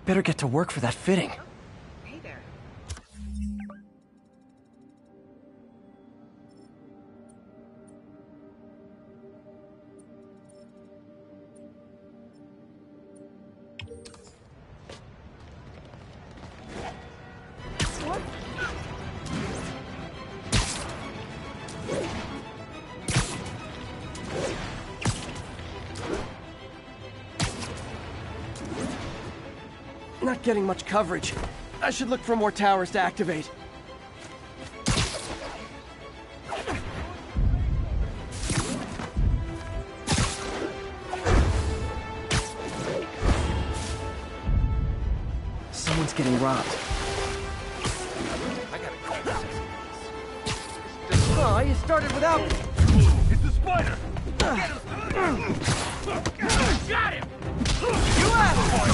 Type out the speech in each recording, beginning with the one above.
Better get to work for that fitting. Hey there. Not getting much coverage. I should look for more towers to activate. Someone's getting robbed. I gotta keep this. Oh, you started without me. It's the spider! Got him! You asked for it!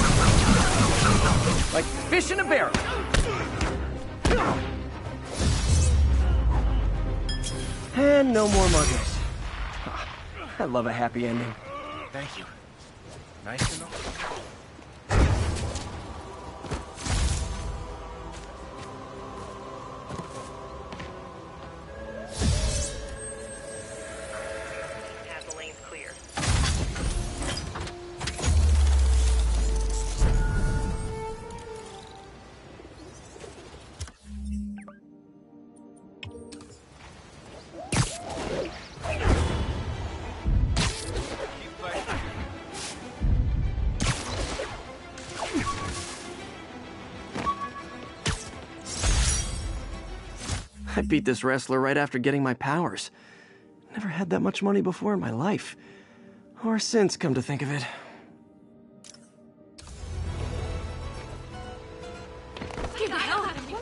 Like fish in a barrel. And no more muggers. I love a happy ending. Thank you. Nice to know. Have the lanes clear. I beat this wrestler right after getting my powers. Never had that much money before in my life. Or since, come to think of it. Get the hell out of here!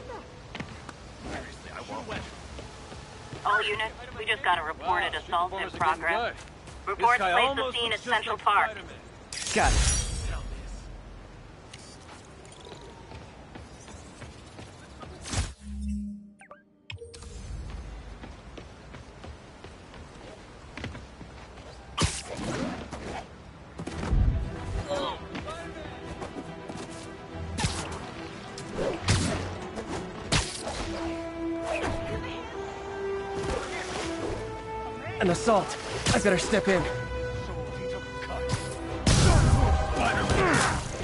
Seriously, I won't let All units, we just got a reported assault in progress. Reports guy place the almost scene at looks just Central like Park. Spider-Man. Got it. An assault. I better step in.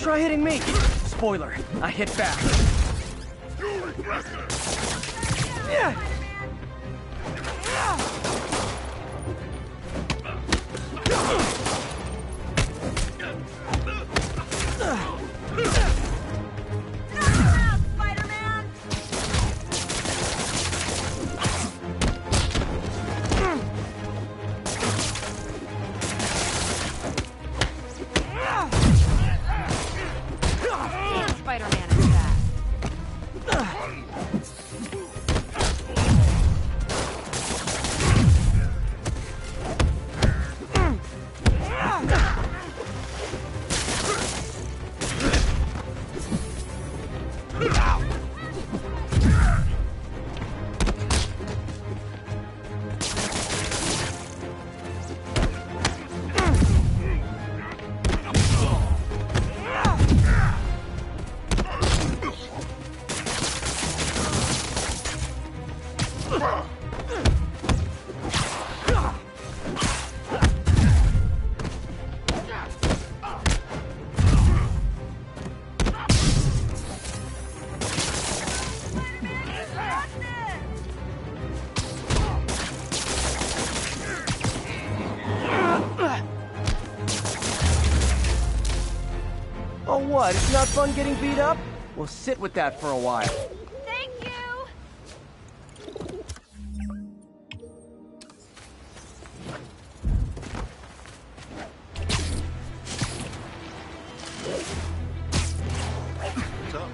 Try hitting me. Spoiler, I hit back. Yeah. Spider-Man is back. Oh, what? It's not fun getting beat up? We'll sit with that for a while. Thank you! What's up?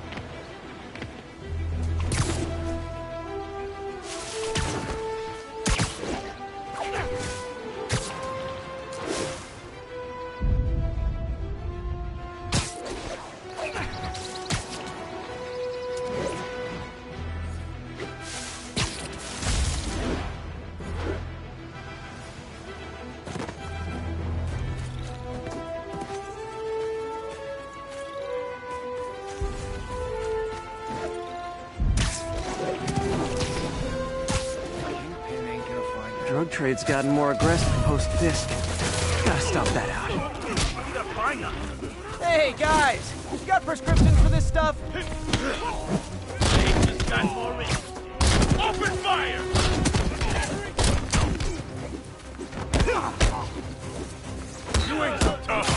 drug trade's gotten more aggressive post-Fisk. Gotta stop that out. Hey, guys! You got prescriptions for this stuff? Just got more in. Open fire! You ain't so tough.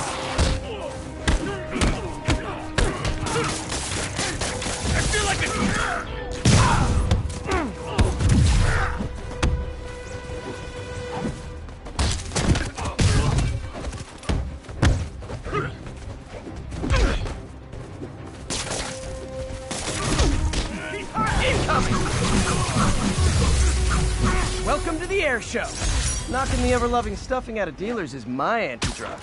I feel like a... Welcome to the air show. Knocking the ever-loving stuffing out of dealers is my anti-drug.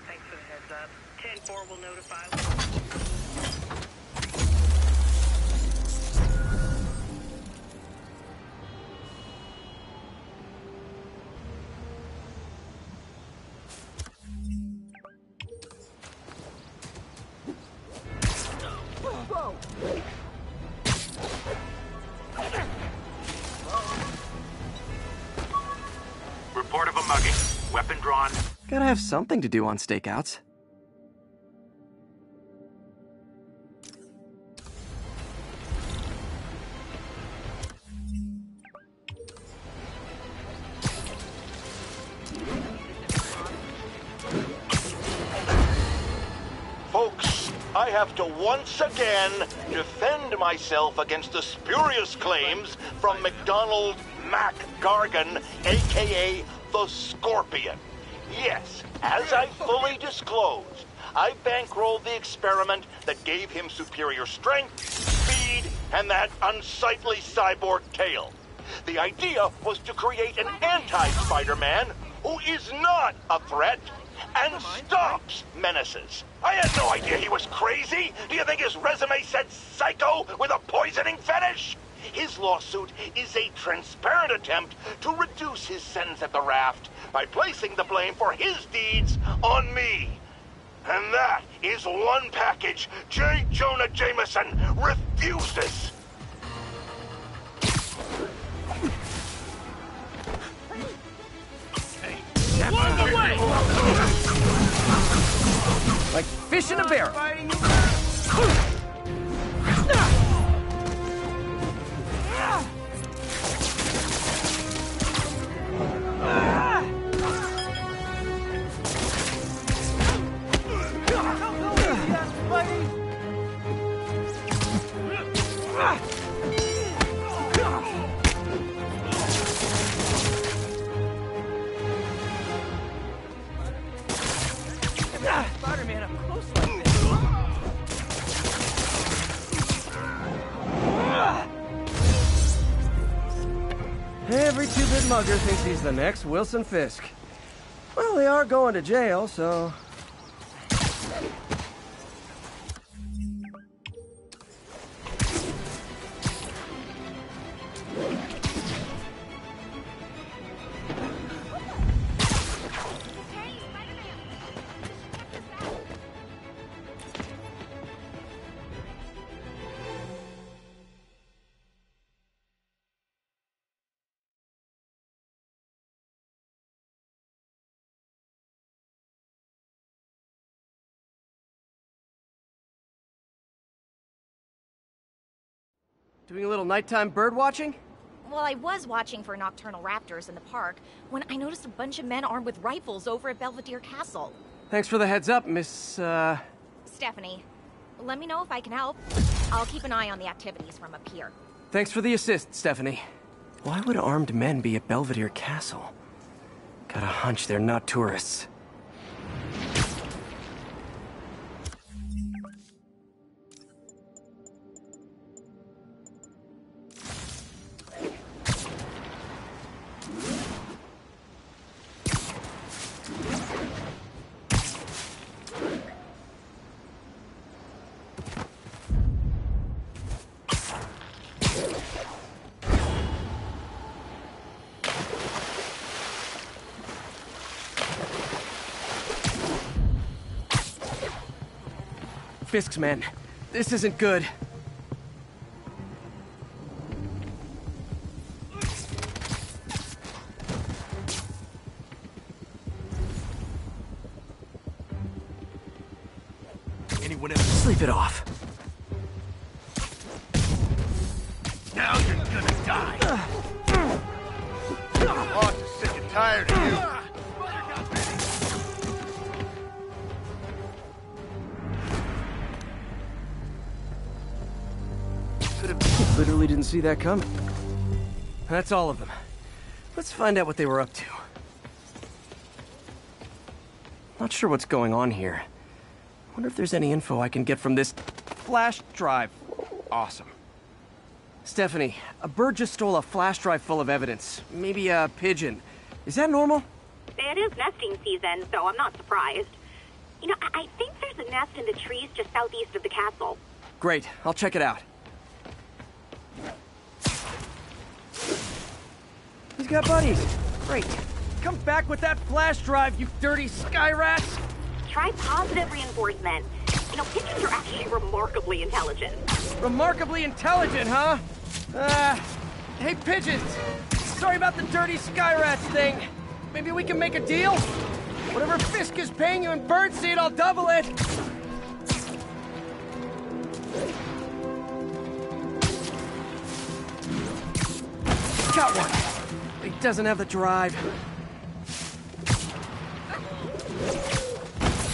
Thanks for the heads up. 10-4 will notify. Report of a mugging. Weapon drawn. Gotta have something to do on stakeouts. Folks, I have to once again defend myself against the spurious claims from McDonald Mac Gargan, aka the Scorpion. Yes, as I fully disclosed, I bankrolled the experiment that gave him superior strength, speed, and that unsightly cyborg tail. The idea was to create an anti-Spider-Man who is not a threat and stops menaces. I had no idea he was crazy. Do you think his resume said psycho with a poisoning fetish? His lawsuit is a transparent attempt to reduce his sentence at the raft by placing the blame for his deeds on me. And that is one package J. Jonah Jameson refuses. One away! Like fish in a barrel. Spider-Man up close like this. Every two-bit mugger thinks he's the next Wilson Fisk. Well, they are going to jail, so... Doing a little nighttime bird watching? Well, I was watching for nocturnal raptors in the park when I noticed a bunch of men armed with rifles over at Belvedere Castle. Thanks for the heads up, Miss, Stephanie, let me know if I can help. I'll keep an eye on the activities from up here. Thanks for the assist, Stephanie. Why would armed men be at Belvedere Castle? Got a hunch they're not tourists. Fisk's men. This isn't good. Anyone else? Sleep it off. Now you're gonna die. Boss is sick and tired of you. Literally didn't see that coming. That's all of them. Let's find out what they were up to. Not sure what's going on here. Wonder if there's any info I can get from this flash drive. Awesome. Stephanie, a bird just stole a flash drive full of evidence. Maybe a pigeon. Is that normal? It is nesting season, so I'm not surprised. You know, I think there's a nest in the trees just southeast of the castle. Great, I'll check it out. He's got buddies. Great. Come back with that flash drive, you dirty sky rats! Try positive reinforcement. You know, pigeons are actually remarkably intelligent. Remarkably intelligent, huh? Hey, pigeons! Sorry about the dirty sky rats thing. Maybe we can make a deal? Whatever Fisk is paying you in birdseed, I'll double it! Got one. He doesn't have the drive.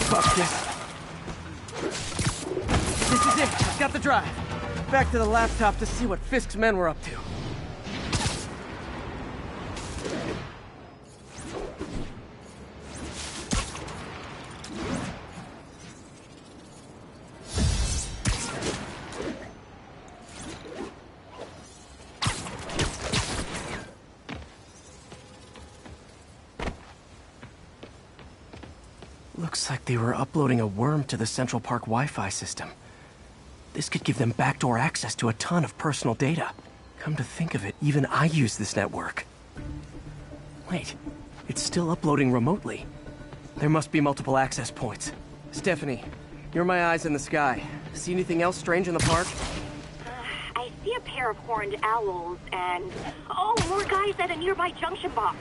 Fuck this. This is it. I've got the drive. Back to the laptop to see what Fisk's men were up to. Looks like they were uploading a worm to the Central Park Wi-Fi system. This could give them backdoor access to a ton of personal data. Come to think of it, even I use this network. Wait, it's still uploading remotely. There must be multiple access points. Stephanie, you're my eyes in the sky. See anything else strange in the park? I see a pair of horned owls and... oh, more guys at a nearby junction box.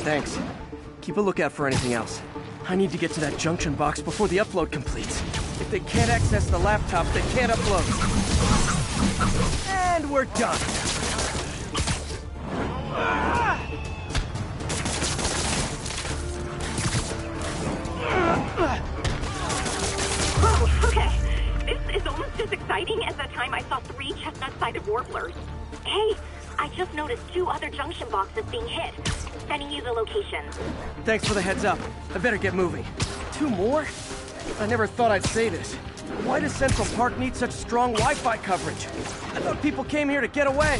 Thanks. Keep a lookout for anything else. I need to get to that junction box before the upload completes. If they can't access the laptop, they can't upload. And we're done. Oh, okay. This is almost as exciting as the time I saw 3 chestnut-sided warblers. Hey, I just noticed 2 other junction boxes being hit. Sending you the locations. Thanks for the heads up. I better get moving. 2 more? I never thought I'd say this. Why does Central Park need such strong Wi-Fi coverage? I thought people came here to get away.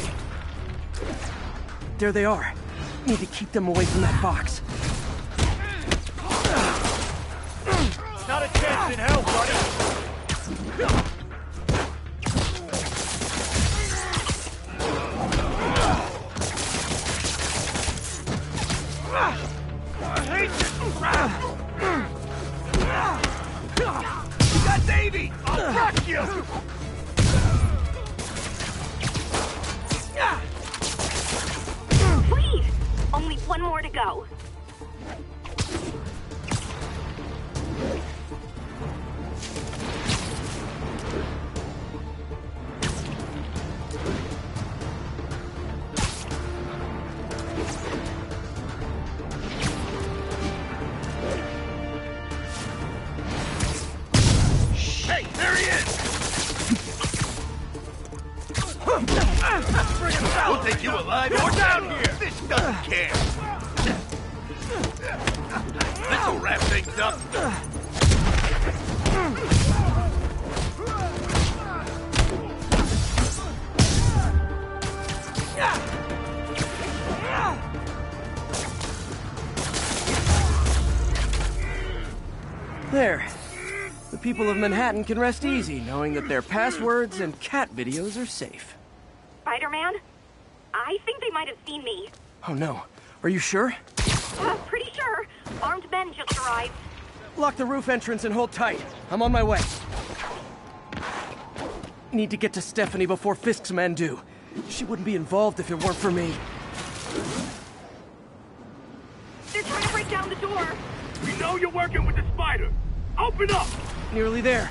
There they are. Need to keep them away from that box. Not a chance in hell, buddy. You got Davey! I'll crush you! Please! Only 1 more to go. Hey, there he is! We'll take you alive or down here! This doesn't care! This'll wrap things up! There. The people of Manhattan can rest easy knowing that their passwords and cat videos are safe. Spider-Man? I think they might have seen me. Oh no. Are you sure? Pretty sure. Armed men just arrived. Lock the roof entrance and hold tight. I'm on my way. Need to get to Stephanie before Fisk's men do. She wouldn't be involved if it weren't for me. They're trying to break down the door. We know you're working with the spider. Open up! Nearly there.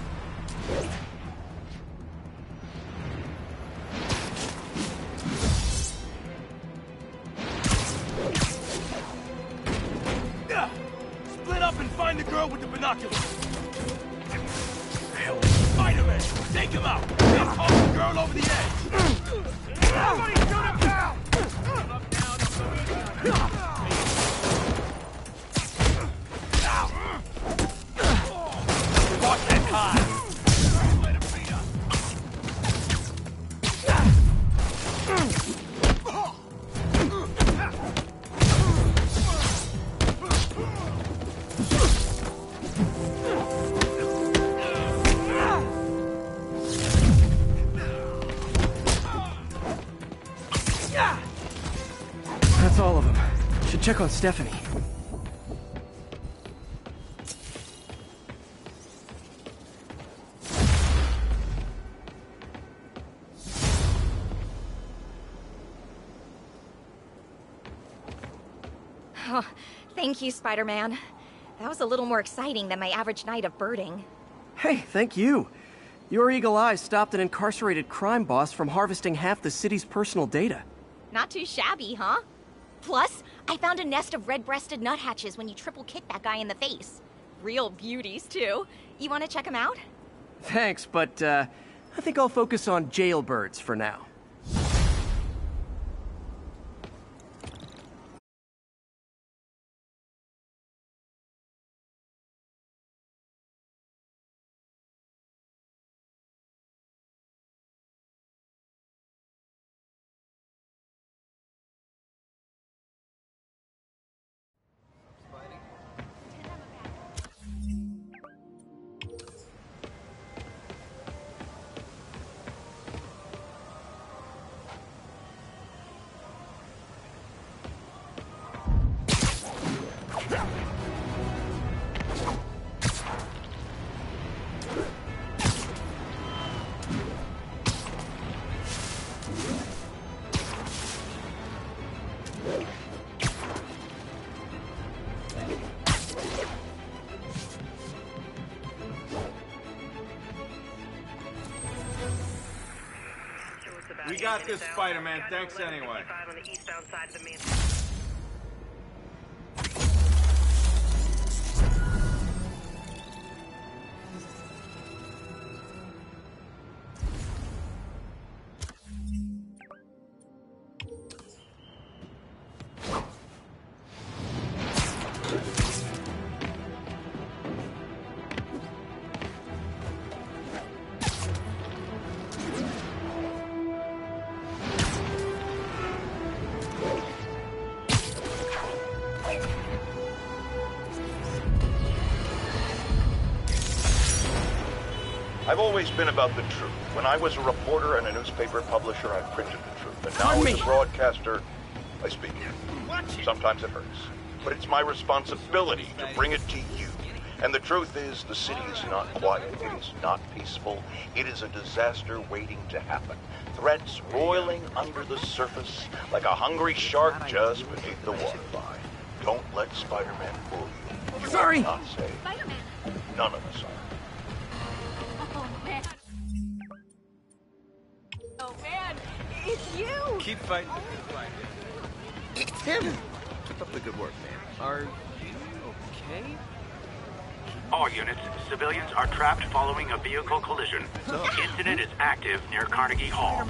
Split up and find the girl with the binoculars. Hell, Spider-Man! Take him out! Then toss the girl over the edge! Somebody shoot him down! Up, down, watch that car! Let him beat up! That's all of them. Should check on Stephanie. Oh, thank you, Spider-Man. That was a little more exciting than my average night of birding. Hey, thank you. Your eagle eyes stopped an incarcerated crime boss from harvesting half the city's personal data. Not too shabby, huh? Plus, I found a nest of red-breasted nuthatches when you triple kicked that guy in the face. Real beauties, too. You want to check them out? Thanks, but I think I'll focus on jailbirds for now. We got this, Spider-Man. Thanks anyway. On the eastbound side of the main. I've always been about the truth. When I was a reporter and a newspaper publisher, I printed the truth. And now as a broadcaster, I speak it. Sometimes it hurts. But it's my responsibility to bring it to you. And the truth is, the city is not quiet. It is not peaceful. It is a disaster waiting to happen. Threats roiling under the surface like a hungry shark just beneath the waterline. Don't let Spider-Man fool you. You Sorry. are not safe. Spider-Man. None of us are. Oh, man. It's you. Keep fighting. It's him! Keep up the good work, man. Are you okay? All units, civilians are trapped following a vehicle collision. Incident is active near Carnegie Hall.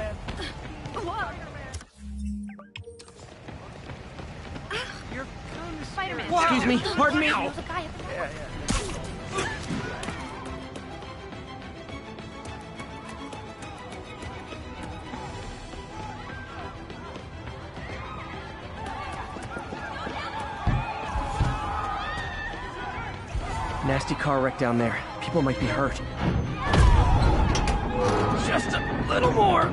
You're kind of Spider-Man. Excuse me, pardon me. There's a guy at the door. Nasty car wreck down there. People might be hurt. Just a little more.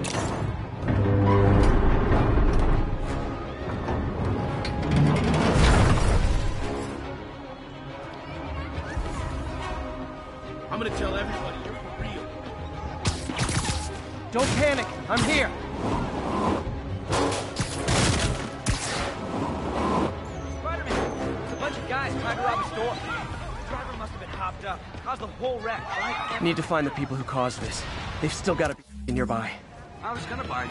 I'm gonna tell everybody you're for real. Don't panic. I'm here. Spider-Man, there's a bunch of guys trying to rob a store. The driver must have been hopped up. Caused the whole wreck, right? Need to find the people who caused this. They've still got to be nearby. I was gonna buy you.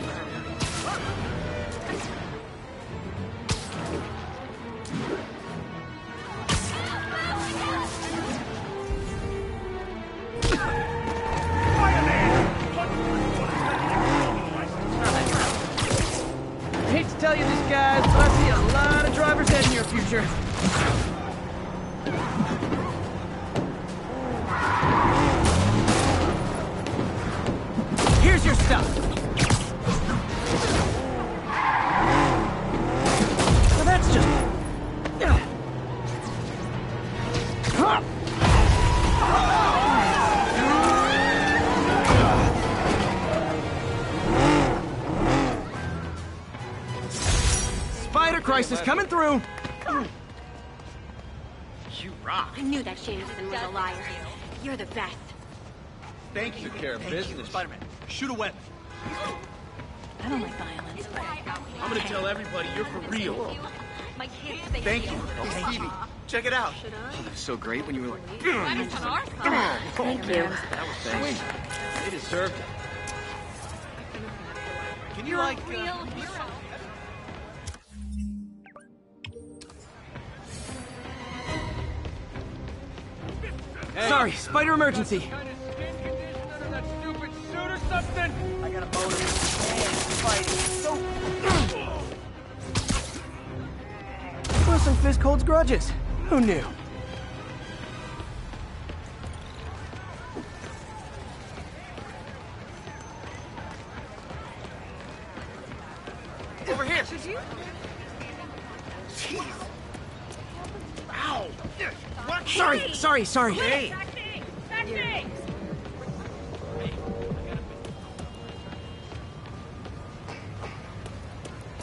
I hate to tell you this, guys, but I see a lot of drivers heading your future. Here's your stuff. So that's just... Spider crisis coming through. You rock. I knew that Jameson was a liar. You're the best. Thank you. Take care of business. Spider-Man, shoot a weapon. I don't like violence, but... I'm gonna tell everybody you're for real. My kids think Thank you. Hey, Stevie, check it out. That was so great when you were like... Thank you. That was sweet. They deserved it. Can you, like... Hey. Sorry, spider emergency. Kind of skin condition under that stupid suit or something? I got a motor. Wilson Fisk holds grudges. Who knew? Over here. Ow! What? Sorry. Hey!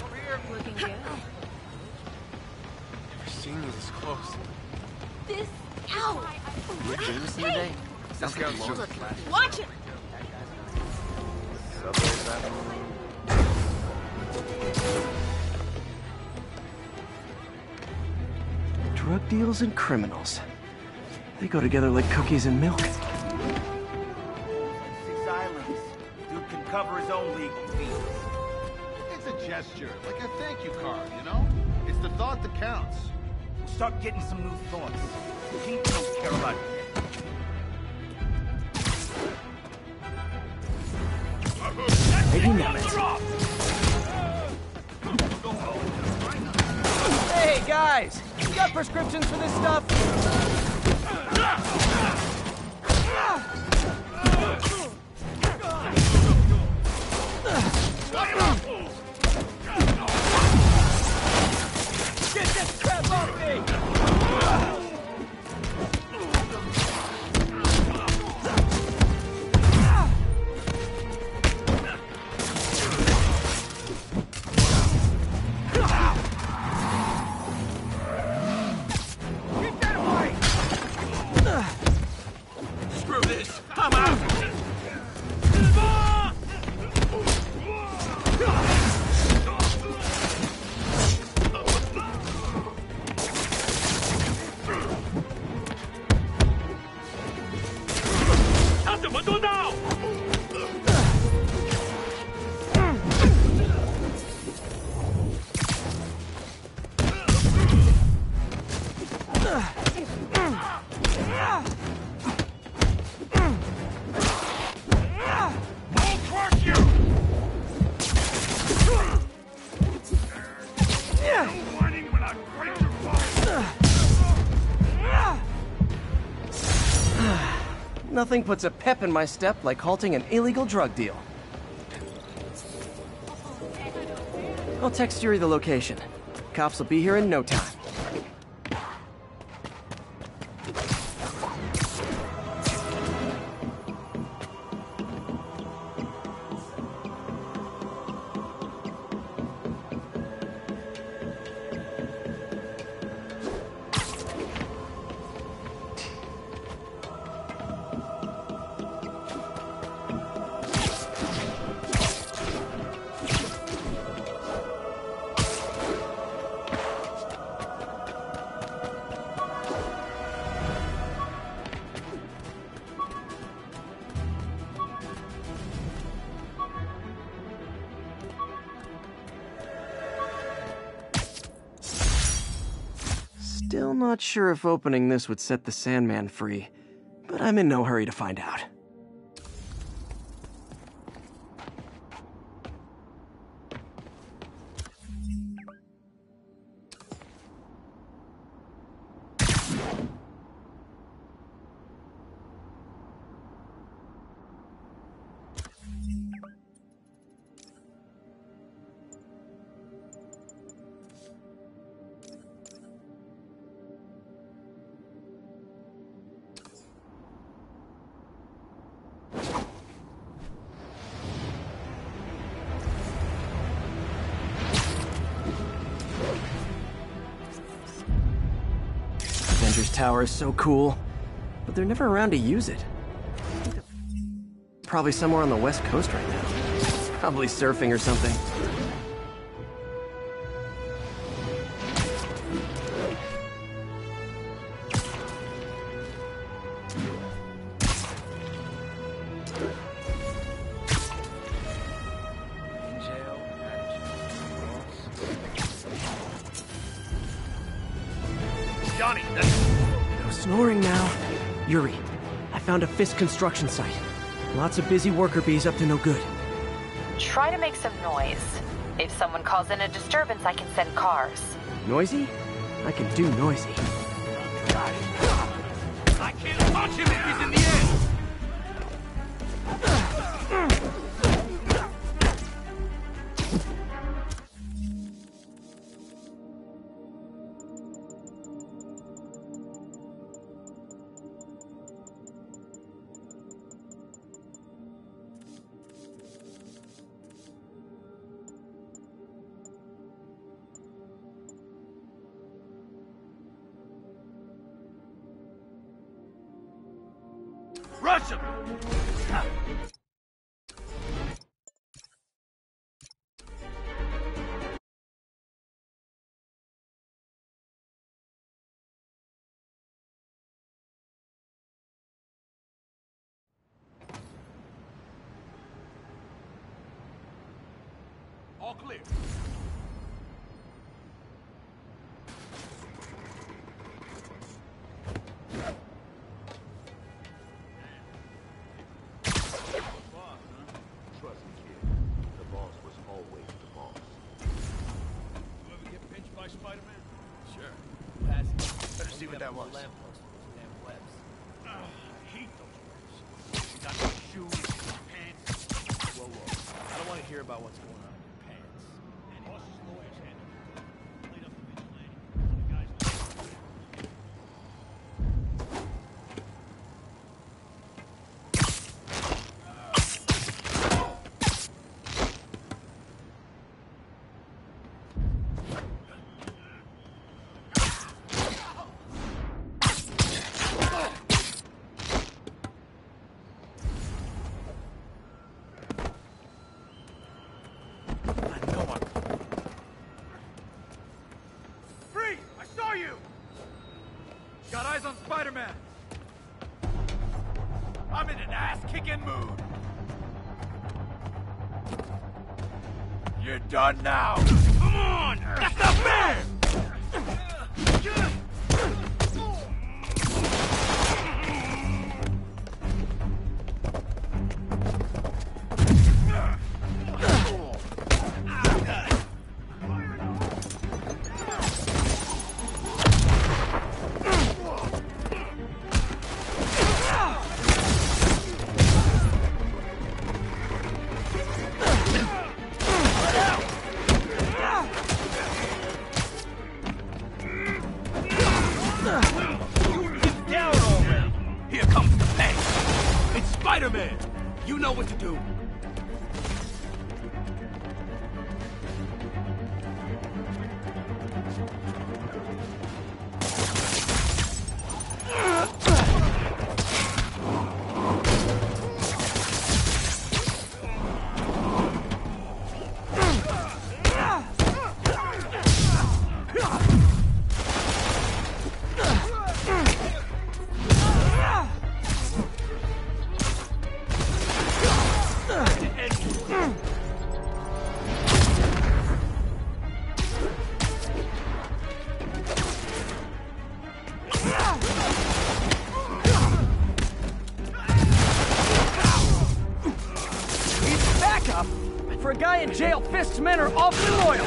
Over here. Looking good. Never seen you this close. This... Ow! Jameson today? Sounds like a load. Watch it! Drug deals and criminals. They go together like cookies and milk. 6 islands. Dude can cover his own legal fees. It's a gesture, like a thank you card, you know? It's the thought that counts. Start getting some new thoughts. Pete don't care about it. Maybe not. Hey, guys! You got prescriptions for this stuff? Get this crap off me! Keep that away! Screw this! I'm out! Nothing puts a pep in my step like halting an illegal drug deal. I'll text Yuri the location. Cops will be here in no time. Still not sure if opening this would set the Sandman free, but I'm in no hurry to find out. Tower is so cool, but they're never around to use it. Probably somewhere on the west coast right now. Probably surfing or something. Johnny, that's... No snoring now. Yuri, I found a Fisk construction site. Lots of busy worker bees up to no good. Try to make some noise. If someone calls in a disturbance, I can send cars. Noisy? I can do noisy. I can't touch him if he's in the air! Rush him! All clear. See what that was. I hate those webs. You got no shoes, pants. Whoa, whoa. I don't want to hear about what's going on in your pants. And horses lawyers handle it. Played up the vigilante. One of the guys... Got eyes on Spider-Man! I'm in an ass-kicking mood! You're done now! Come on! That's not fair! Spider-Man! You know what to do! guy in jail, Fisk's men are awfully loyal.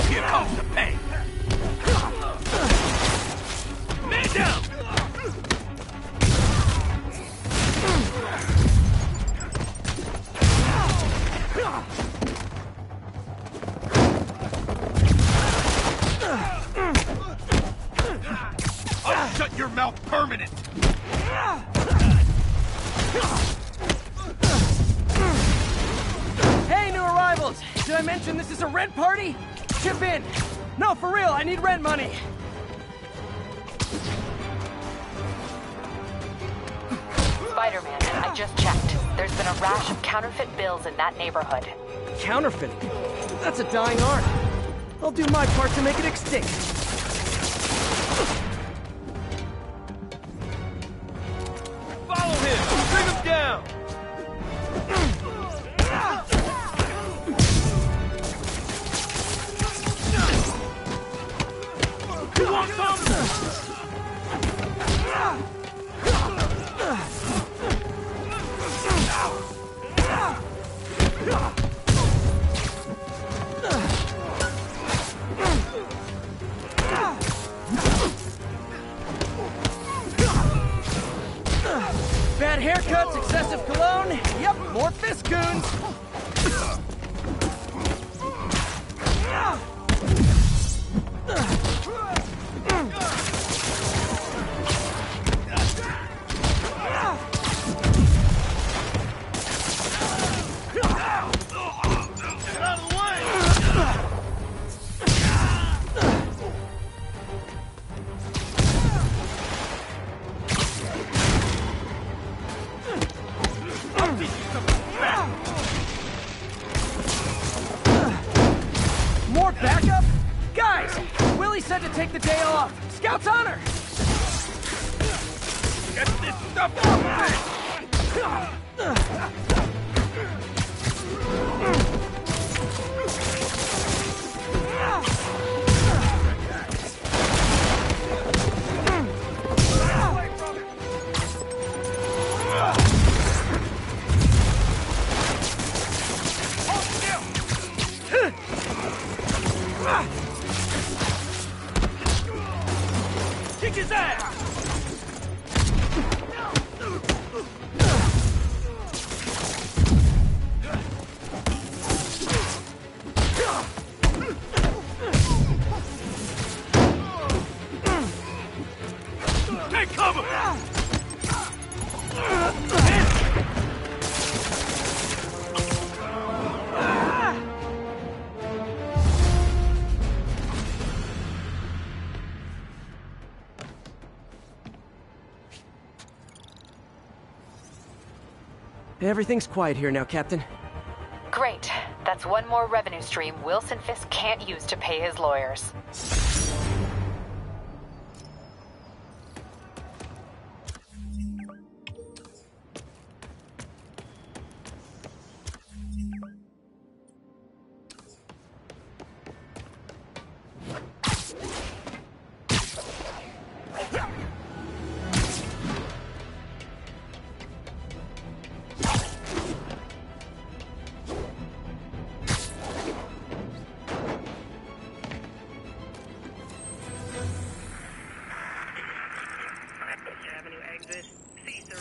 Here comes the pain. Man down! I'll shut your mouth permanent! Hey, new arrivals! Did I mention this is a rent party? Chip in! No, for real, I need rent money! Spider-Man, I just checked. There's been a rash of counterfeit bills in that neighborhood. Counterfeiting? That's a dying art. I'll do my part to make it extinct. Follow him! Bring him down! You want some? Bad haircuts, excessive cologne. Yep, more fist goons. Get out of the way! I'll teach you some respect! More backup? Guys, Willie said to take the day off. Scout's honor. Get this stuff off me! Kick his ass! Take cover! Everything's quiet here now, Captain. Great. That's one more revenue stream Wilson Fisk can't use to pay his lawyers. Avenue exit. C, sir.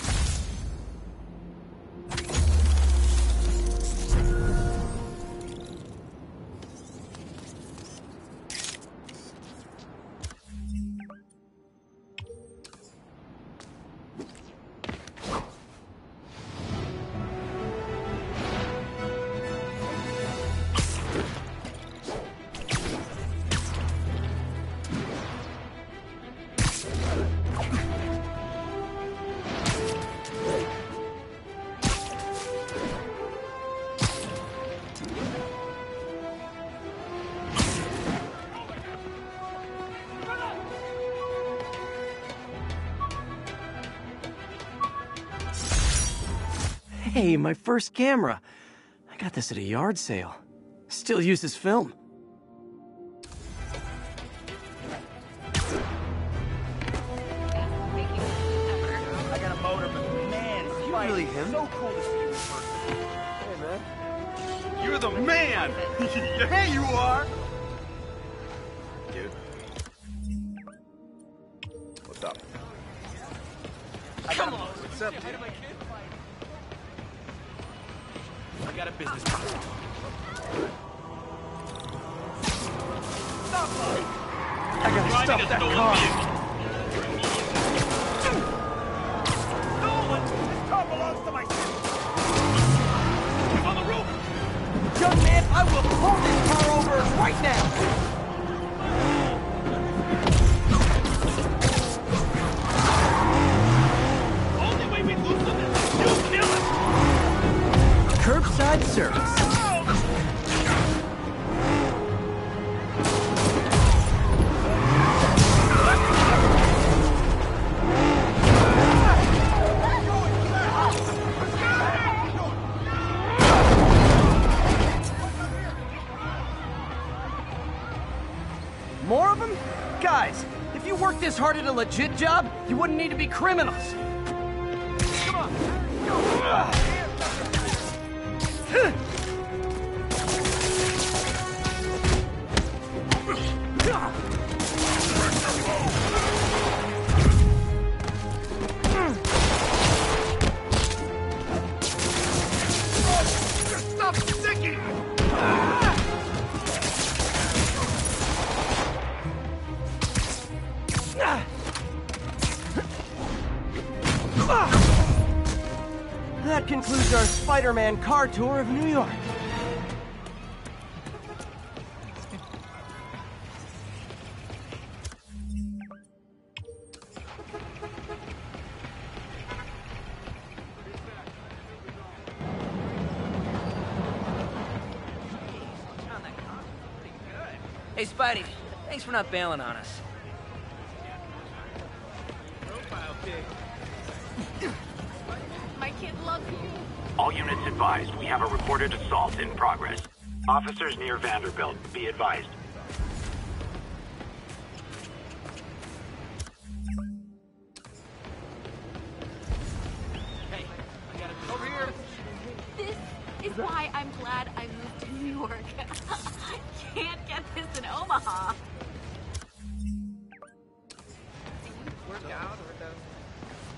Hey, my first camera. I got this at a yard sale. Still uses film. really him? So cool to see you in person. Hey, man. You're the man! Yeah, you are! Dude. What's up? Come on! What's up, dude? I got a business problem. Stop, bud! I gotta stop that car. Nolan! This car belongs to my sister! He's on the roof! Young man, I will pull this car over right now! Only way we lose them is if you kill him! Curbside service. More of them? Guys, if you worked this hard at a legit job, you wouldn't need to be criminals. Come on. Stop sticking! That concludes our Spider-Man car tour of New York. Hey, Spidey, thanks for not bailing on us. My kid loves you. All units advised, we have a reported assault in progress. Officers near Vanderbilt, be advised. Hey, I got it over here. This is why I'm glad I moved to New York. Can't get this in Omaha.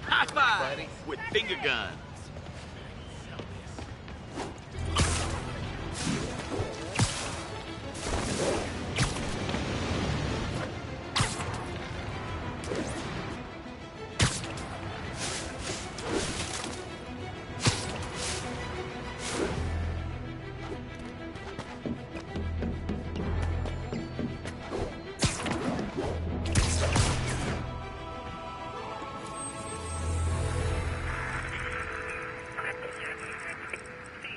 High five! With finger guns.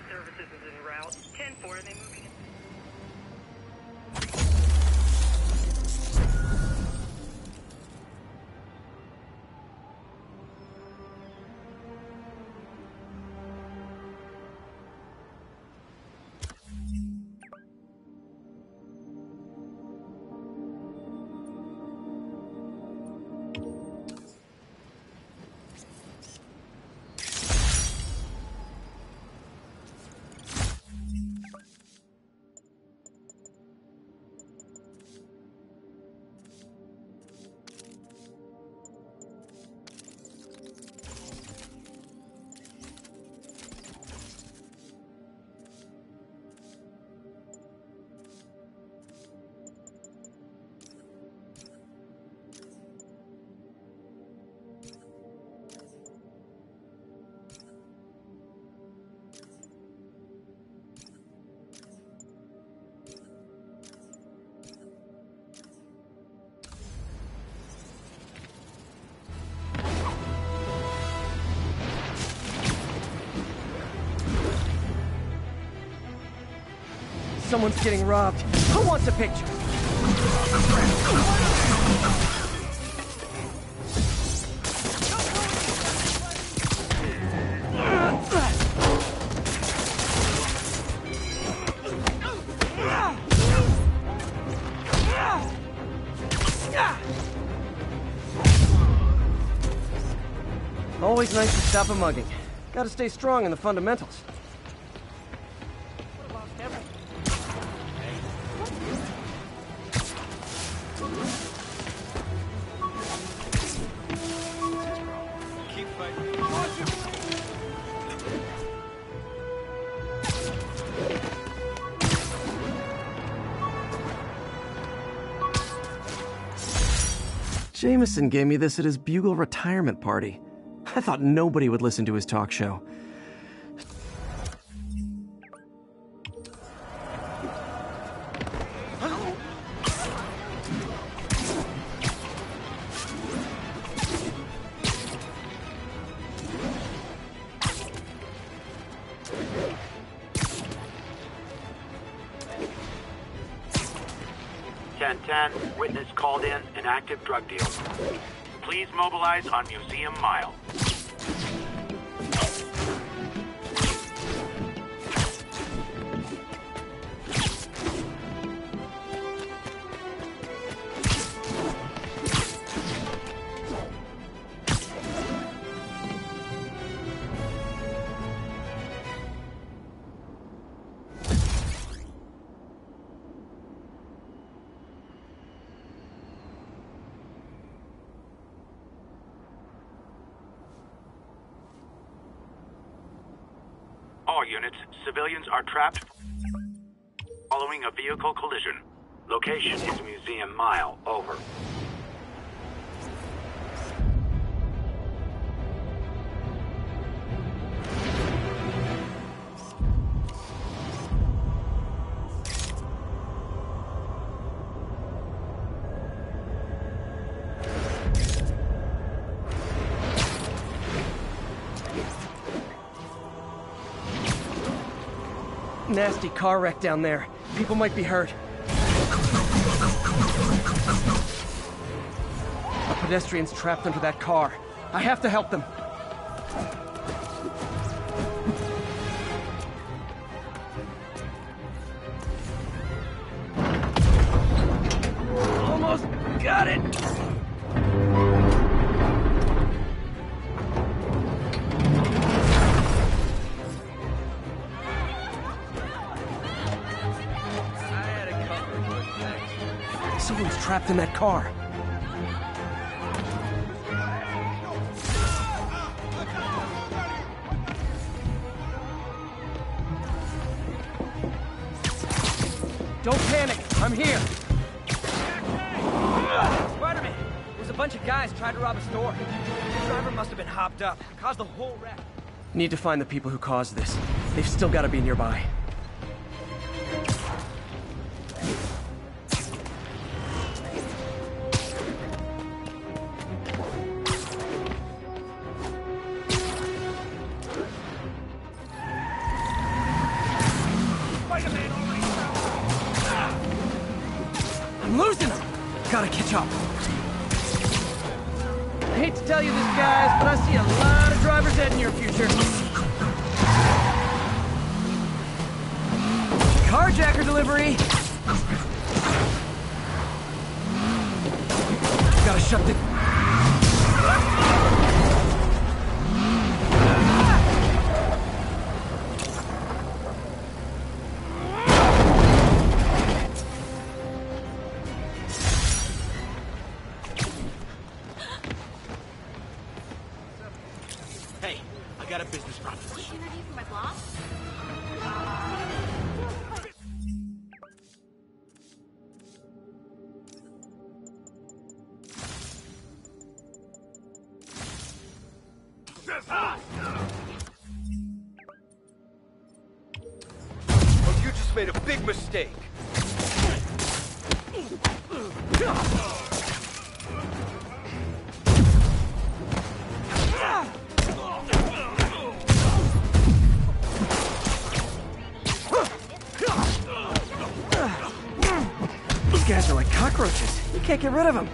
Services is en route. 10-4, are they moving in? Someone's getting robbed. Who wants a picture? Always nice to stop a mugging. Gotta stay strong in the fundamentals. Keep fighting. Jameson gave me this at his Bugle retirement party. I thought nobody would listen to his talk show. Witness called in an active drug deal. Please mobilize on Museum Mile. All units, civilians are trapped following a vehicle collision. Location is Museum Mile. Over. Nasty car wreck down there. People might be hurt. A pedestrian's trapped under that car. I have to help them. Almost got it! Someone's trapped in that car. Don't panic. I'm here. Spider-Man! There's a bunch of guys trying to rob a store. The driver must have been hopped up. Caused the whole wreck. Need to find the people who caused this. They've still got to be nearby. I'm losing them! Gotta catch up. I hate to tell you this, guys, but I see a lot of driver's ed in your future. Carjacker delivery! Gotta shut the... Hey, I got a business proposition. For my boss? Oh, you just made a big mistake. These guys are like cockroaches. You can't get rid of them.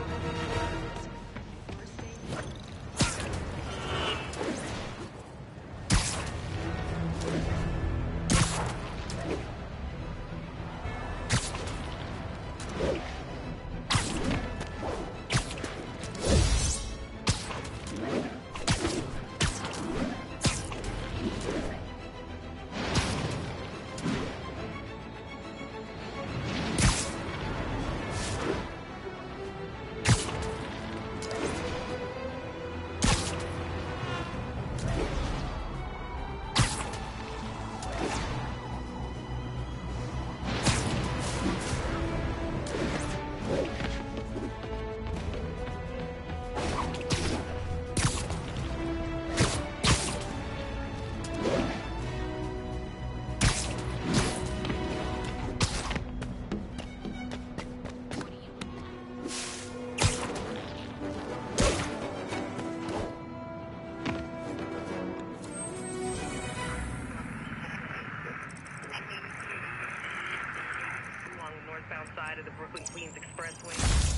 Brooklyn Queens Expressway.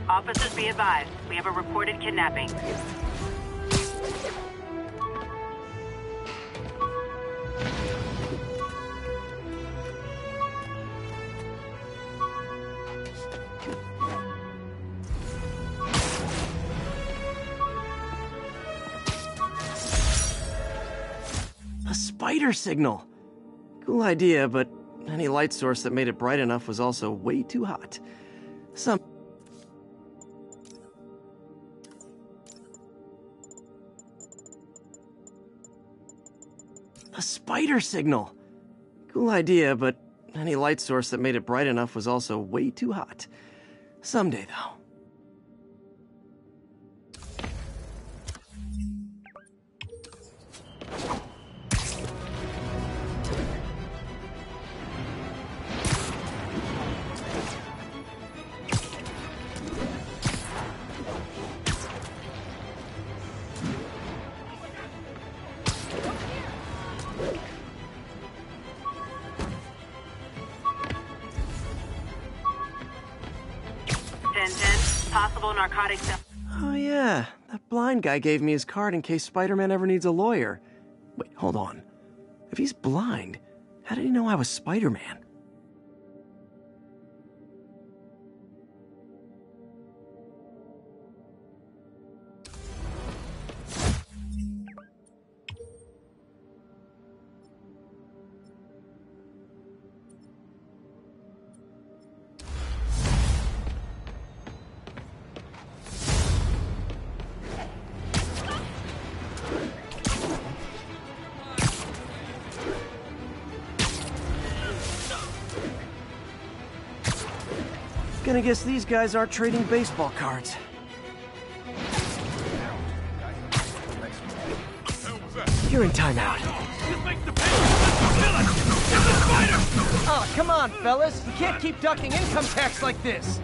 Officers, be advised. We have a reported kidnapping. A spider signal. Cool idea, but any light source that made it bright enough was also way too hot. A spider signal. Cool idea, but any light source that made it bright enough was also way too hot. Someday, though. Possible narcotics. Oh yeah, that blind guy gave me his card in case Spider-Man ever needs a lawyer. Wait, hold on. If he's blind, how did he know I was Spider-Man? Gonna guess these guys aren't trading baseball cards. You're in timeout. Oh, come on, fellas. You can't keep ducking income tax like this.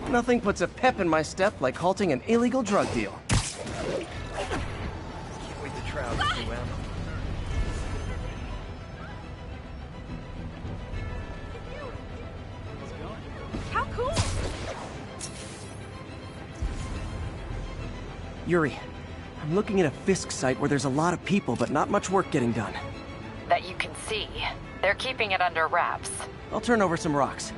Nothing puts a pep in my step like halting an illegal drug deal. Can't wait to try out this new ammo. How cool! Yuri, I'm looking at a Fisk site where there's a lot of people, but not much work getting done. That you can see. They're keeping it under wraps. I'll turn over some rocks.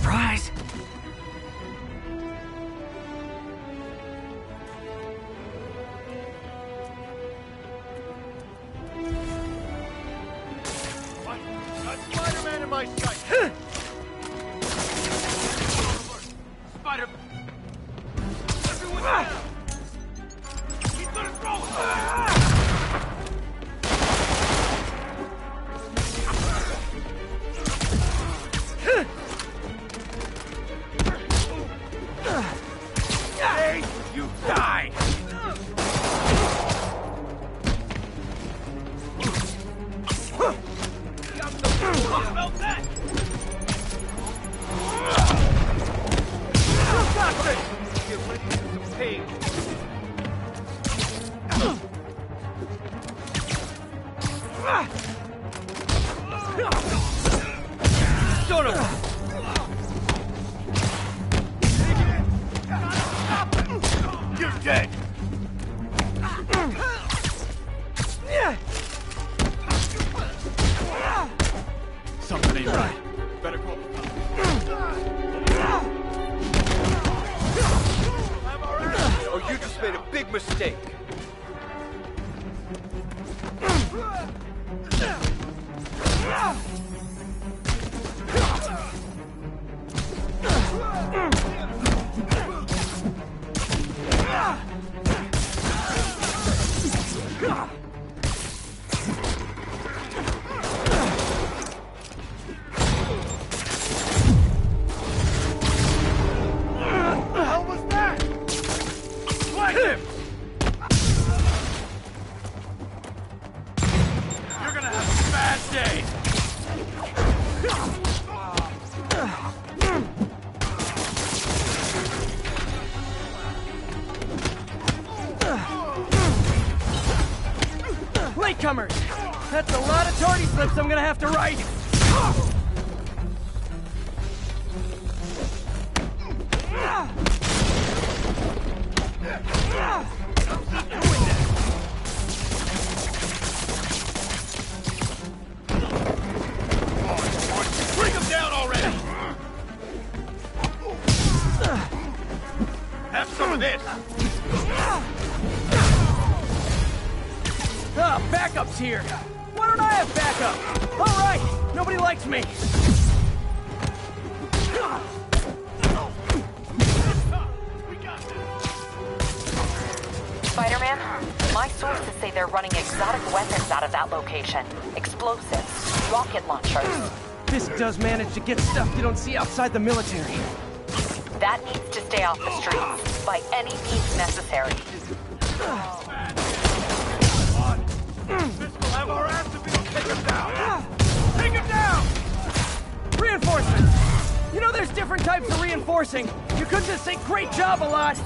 Surprise! Got Spider-Man in my sight! Spider... Everyone down! He's gonna throw! Hey, you die! son of a... You're dead! Something ain't right. Better go. Oh, you just made a big mistake. Latecomers! That's a lot of tardy slips I'm gonna have to write! Bring him down already! Have some of this! Backup's here! Why don't I have backup? Alright! Nobody likes me! Spider-Man, my sources say they're running exotic weapons out of that location. Explosives, rocket launchers. This does manage to get stuff you don't see outside the military. That needs to stay off the streets, by any means necessary. We'll have our ass if we don't take him down! Take him down! Reinforcements! You know there's different types of reinforcing. You couldn't just say great job a lot.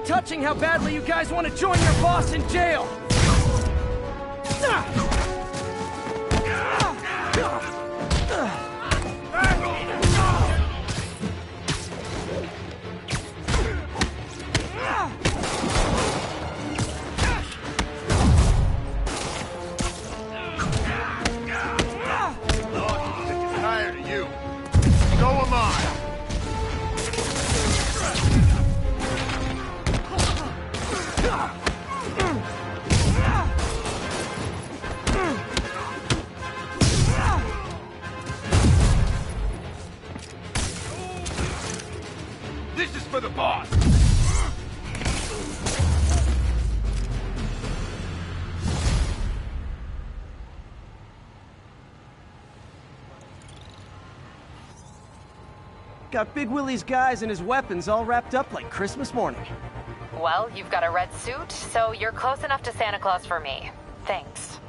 Touching how badly you guys want to join your boss in jail. Tired of you. So am I. This is for the boss! Got Big Willie's guys and his weapons all wrapped up like Christmas morning. Well, you've got a red suit, so you're close enough to Santa Claus for me. Thanks.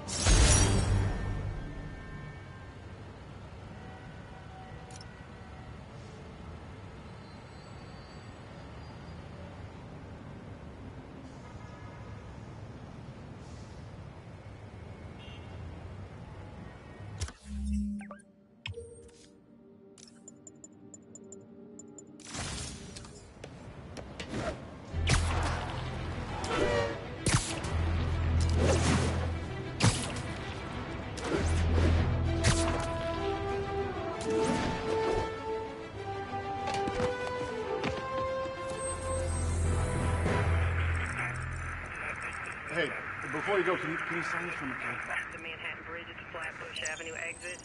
Hey, before you go, can you sign this for me, kid? The Manhattan Bridge at the Flatbush Avenue exit.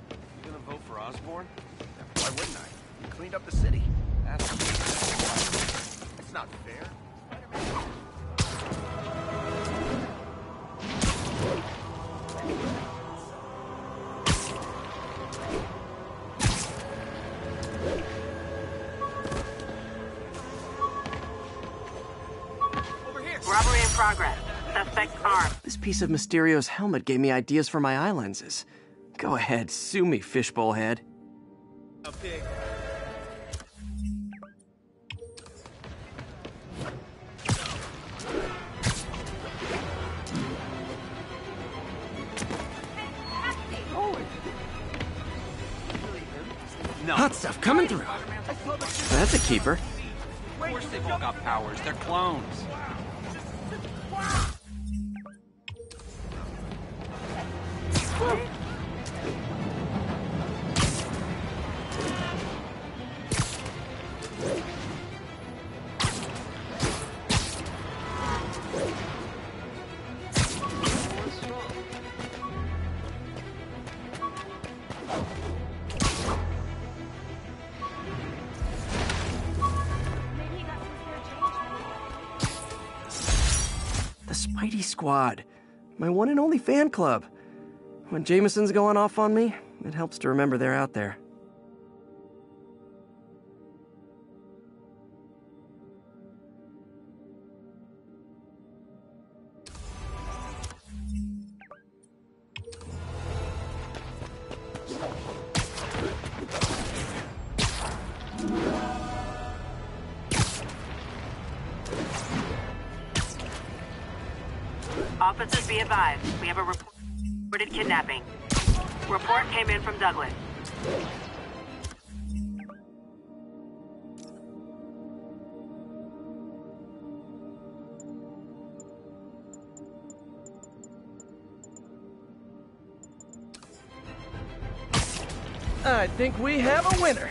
You gonna vote for Osborn? Why wouldn't I? He cleaned up the city. It's not Robbery in progress. Suspect armed. This piece of Mysterio's helmet gave me ideas for my eye lenses. Go ahead, sue me, fishbowl head. A pig. No. Hot stuff coming through. That's a keeper. Of course they've all got powers. They're clones. Spidey Squad, my one and only fan club. When Jameson's going off on me, it helps to remember they're out there. Officers, be advised. We have a reported kidnapping. Report came in from Douglas. I think we have a winner.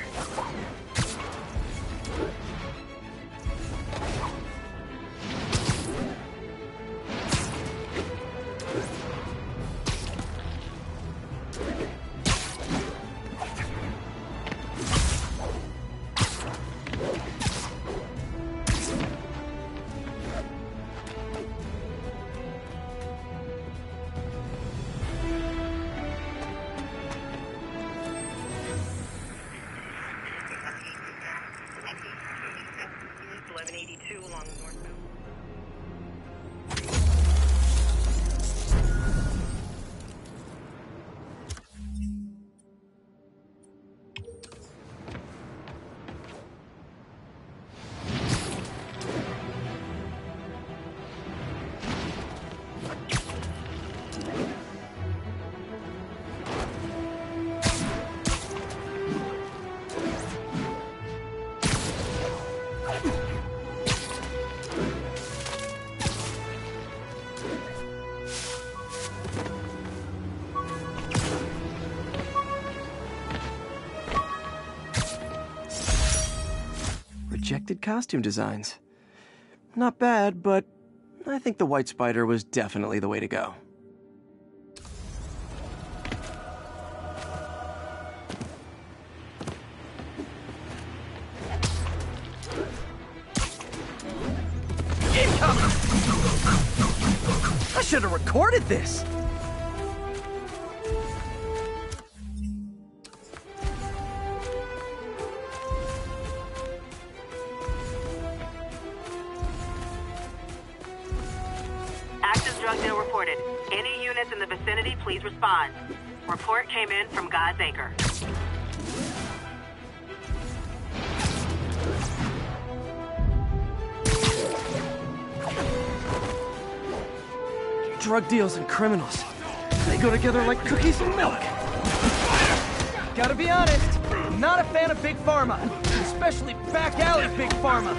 Rejected costume designs. Not bad, but I think the White Spider was definitely the way to go. Incoming! I should have recorded this! Active drug deal reported. Any units in the vicinity, please respond. Report came in from God's Acre. Drug deals and criminals. They go together like cookies and milk. Gotta be honest, I'm not a fan of Big Pharma, especially back alley Big Pharma.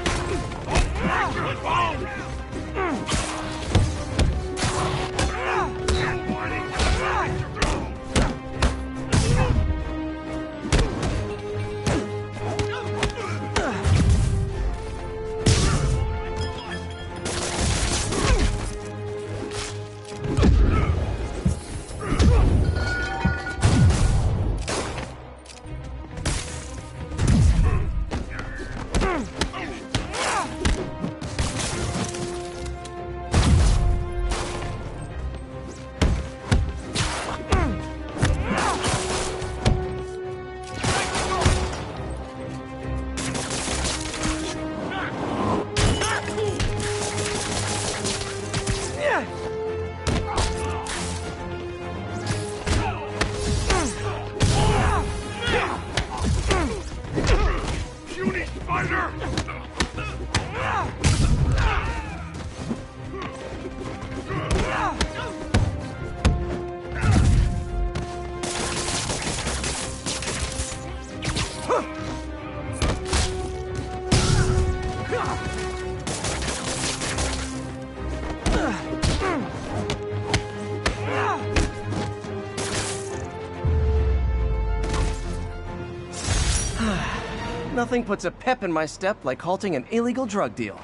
Nothing puts a pep in my step like halting an illegal drug deal.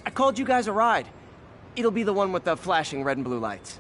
I called you guys a ride. It'll be the one with the flashing red and blue lights.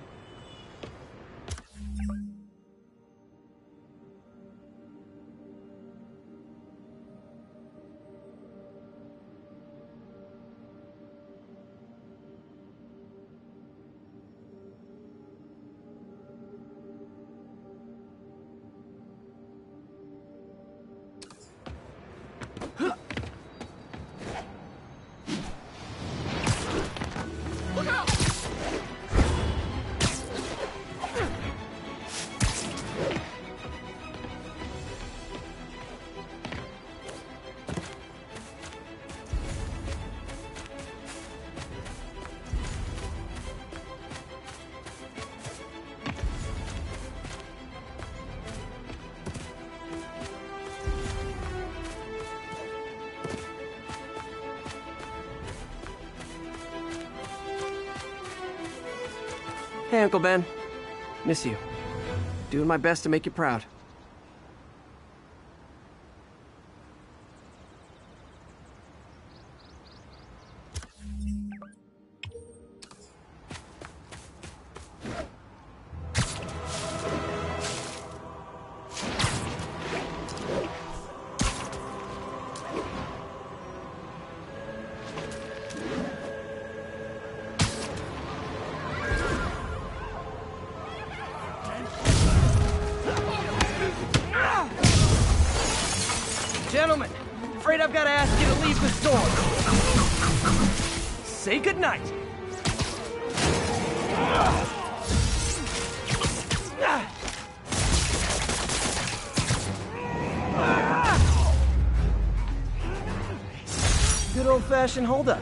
Hey, Uncle Ben. Miss you. Doing my best to make you proud. Gentlemen, afraid I've got to ask you to leave the store. Say goodnight. Good old-fashioned holdup.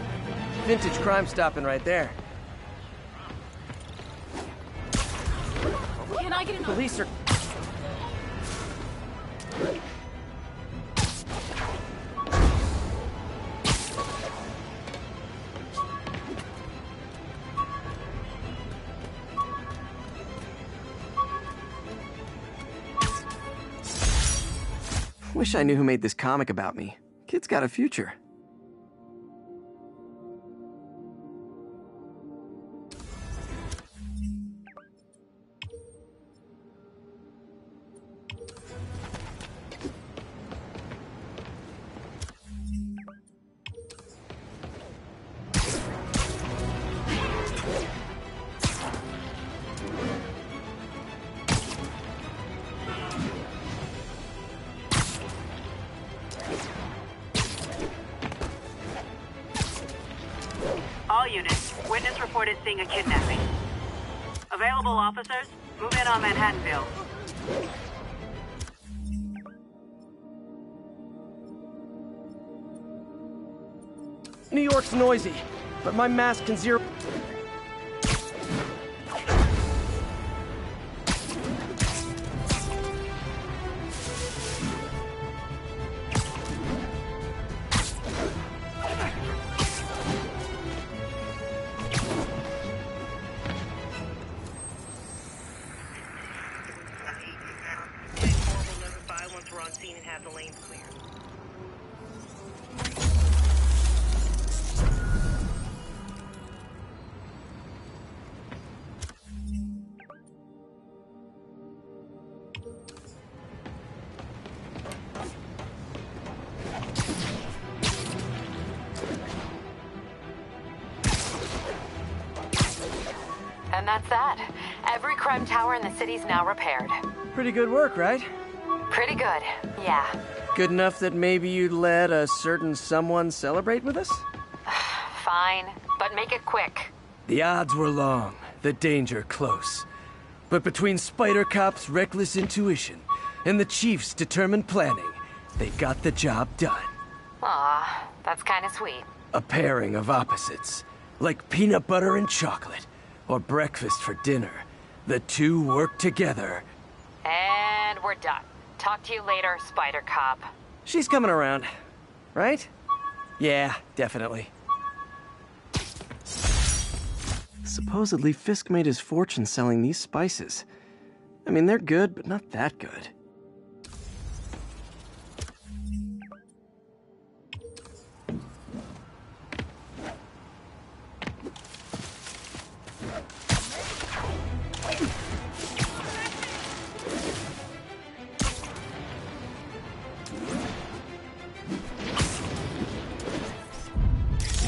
Vintage crime stopping right there. Can I get an... Police are... Wish I knew who made this comic about me. Kid's got a future. All units, witness reported seeing a kidnapping. Available officers, move in on Manhattanville. New York's noisy, but my mask can zero... Once we're on scene and have the lanes clear. And that's that. Every crime tower in the city's now repaired. Pretty good work, right? Pretty good, yeah. Good enough that maybe you'd let a certain someone celebrate with us? Fine, but make it quick. The odds were long, the danger close. But between Spider Cop's reckless intuition and the Chief's determined planning, they got the job done. Aw, that's kinda sweet. A pairing of opposites, like peanut butter and chocolate, or breakfast for dinner. The two work together. And we're done. Talk to you later, Spider Cop. She's coming around, right? Yeah, definitely. Supposedly, Fisk made his fortune selling these spices. I mean, they're good, but not that good.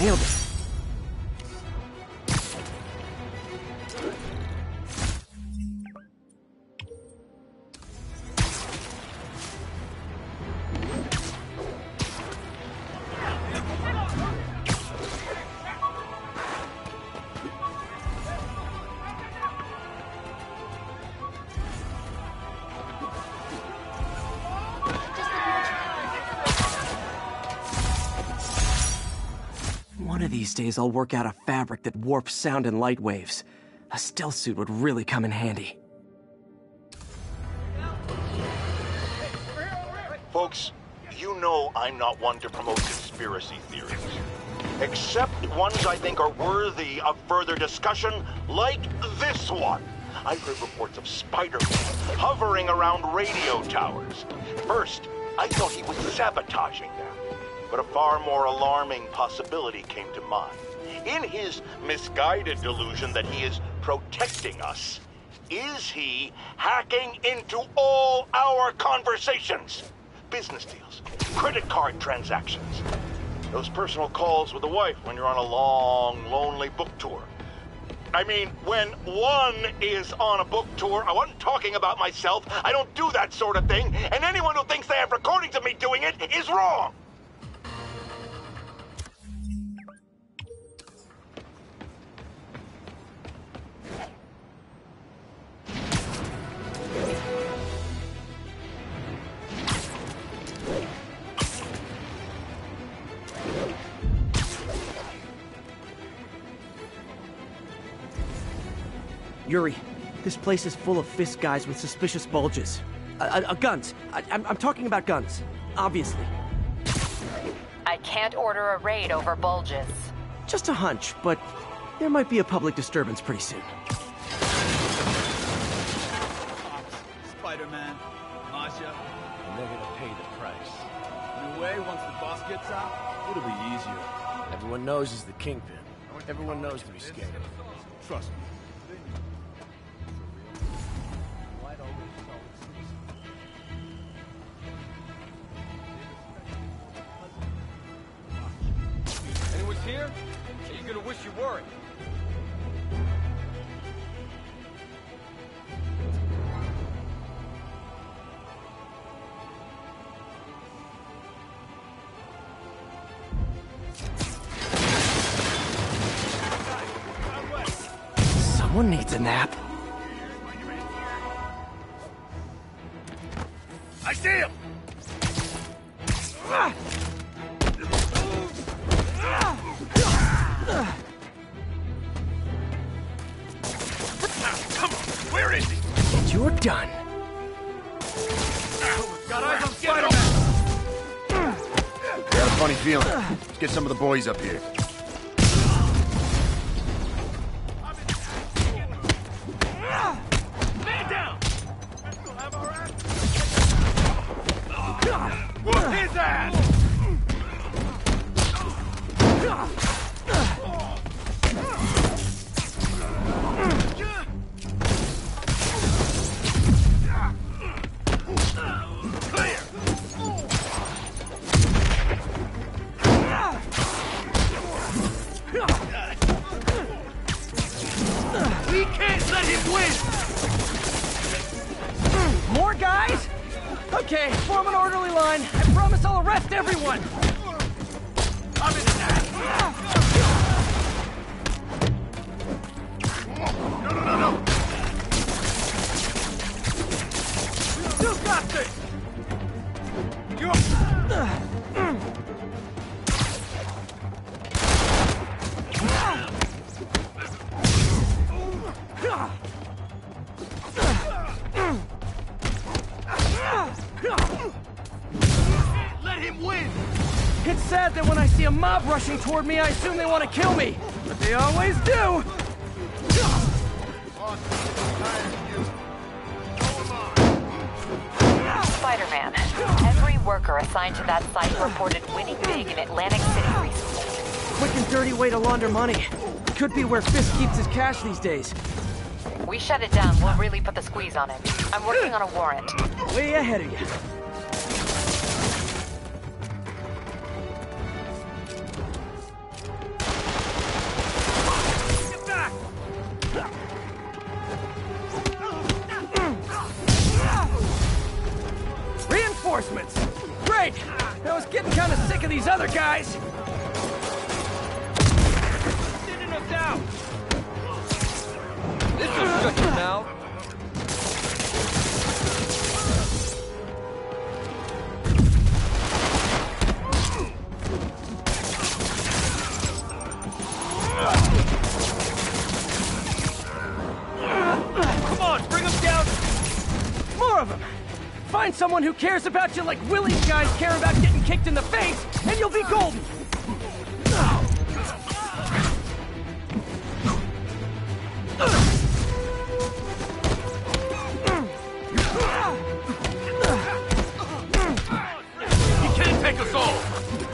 Nailed it. One of these days I'll work out a fabric that warps sound and light waves. A stealth suit would really come in handy. Folks, you know I'm not one to promote conspiracy theories. Except ones I think are worthy of further discussion, like this one. I've heard reports of Spider-Man hovering around radio towers. First, I thought he was sabotaging them. But a far more alarming possibility came to mind. In his misguided delusion that he is protecting us, is he hacking into all our conversations? Business deals, credit card transactions, those personal calls with the wife when you're on a long, lonely book tour. I mean, when one is on a book tour, I wasn't talking about myself. I don't do that sort of thing, and anyone who thinks they have recordings of me doing it is wrong. Yuri, this place is full of fist guys with suspicious bulges. Guns. I'm talking about guns, obviously. I can't order a raid over bulges. Just a hunch, but there might be a public disturbance pretty soon. Spider-Man, Masha, and they're gonna pay the price. In a way, once the boss gets out, it'll be easier. Everyone knows he's the Kingpin. Everyone knows to be scared. Trust me. Anyone's here? Are you gonna wish you weren't? Someone needs a nap. I see him! Come on, where is he? And you're done. Got eyes on Spider-Man! Got a funny feeling. Let's get some of the boys up here. Man down! We'll have our ass. Whoop his ass! We can't let him win! More guys? Okay, form an orderly line. I promise I'll arrest everyone. I'm in attack! No! You got this! Let him win! It's sad that when I see a mob rushing toward me, I assume they want to kill me. But they always do! Spider-Man, every worker assigned to that site reported winning big in Atlantic City recently. Quick and dirty way to launder money. Could be where Fisk keeps his cash these days. We shut it down, we'll really put the squeeze on him. I'm working on a warrant. Way ahead of you. back of these other guys! Thinning us out! This'll shut your mouth. Come on, bring them down! More of them! Find someone who cares about you like Willie's guys care about getting kicked in the face, and you'll be golden! He can't take us all!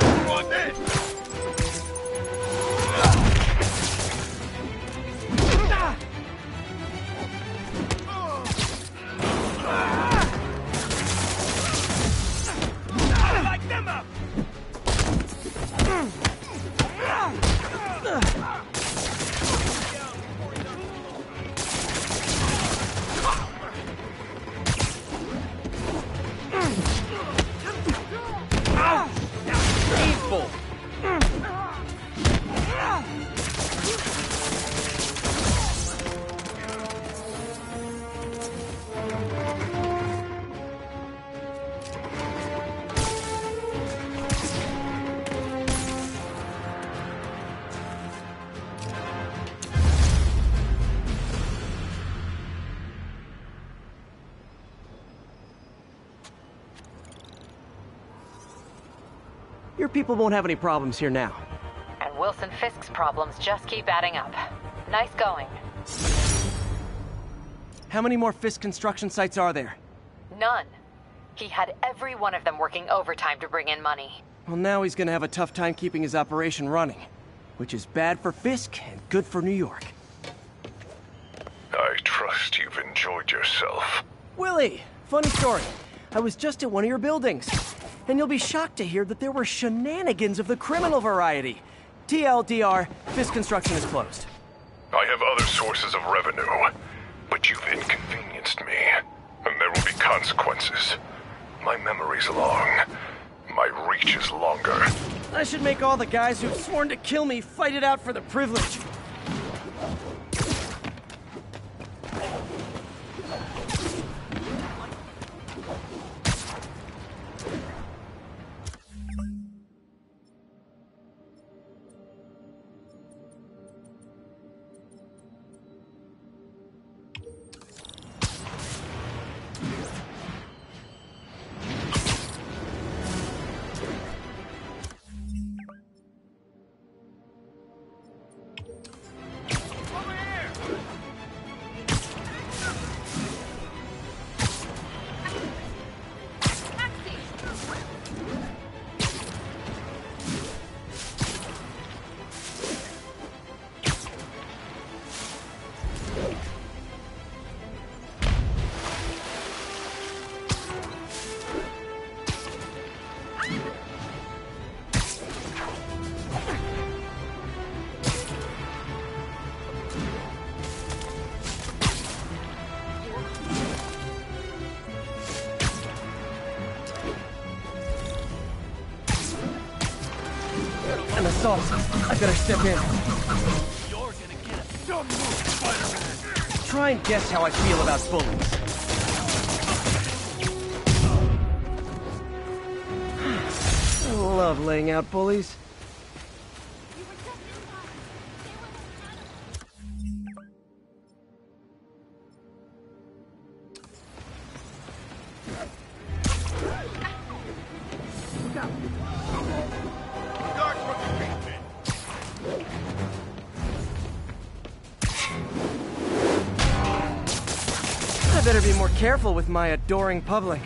Come on, then! Light them up! Painful. Your people won't have any problems here now. And Wilson Fisk's problems just keep adding up. Nice going. How many more Fisk construction sites are there? None. He had every one of them working overtime to bring in money. Well, now he's gonna have a tough time keeping his operation running. Which is bad for Fisk and good for New York. I trust you've enjoyed yourself. Willie! Funny story. I was just at one of your buildings. And you'll be shocked to hear that there were shenanigans of the criminal variety. TLDR, Fisk Construction is closed. I have other sources of revenue, but you've inconvenienced me, and there will be consequences. My memory's long. My reach is longer. I should make all the guys who've sworn to kill me fight it out for the privilege. An assault. I better step in. You're gonna get a dumb move, Spider-Man! Try and guess how I feel about bullies. I love laying out bullies. I better be more careful with my adoring public.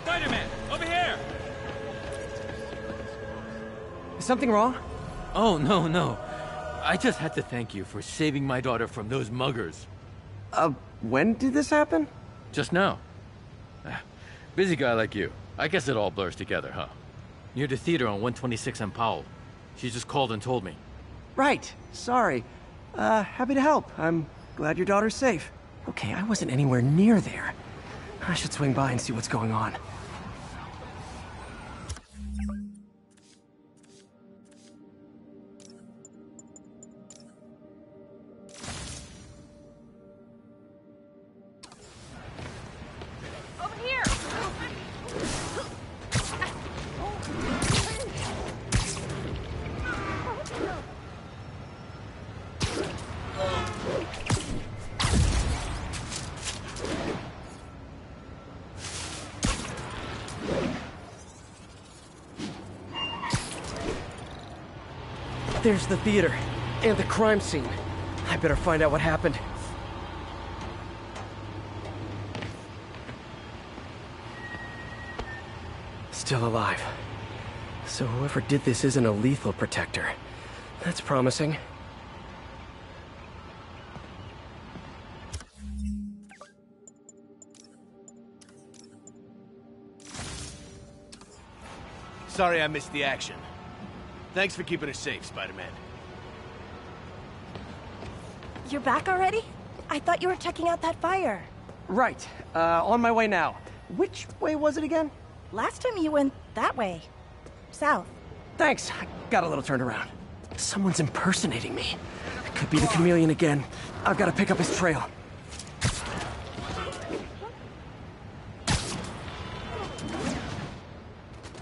Spider-Man, over here! Is something wrong? Oh, no. I just had to thank you for saving my daughter from those muggers. When did this happen? Just now. Busy guy like you. I guess it all blurs together, huh? Near the theater on 126 and Powell. She just called and told me. Right. Sorry. Happy to help. I'm glad your daughter's safe. Okay, I wasn't anywhere near there. I should swing by and see what's going on. Over here! There's the theater, and the crime scene. I better find out what happened. Still alive. So whoever did this isn't a lethal protector. That's promising. Sorry I missed the action. Thanks for keeping us safe, Spider-Man. You're back already? I thought you were checking out that fire. Right. On my way now. Which way was it again? Last time you went that way. South. Thanks. I got a little turned around. Someone's impersonating me. It could be the chameleon again. I've got to pick up his trail.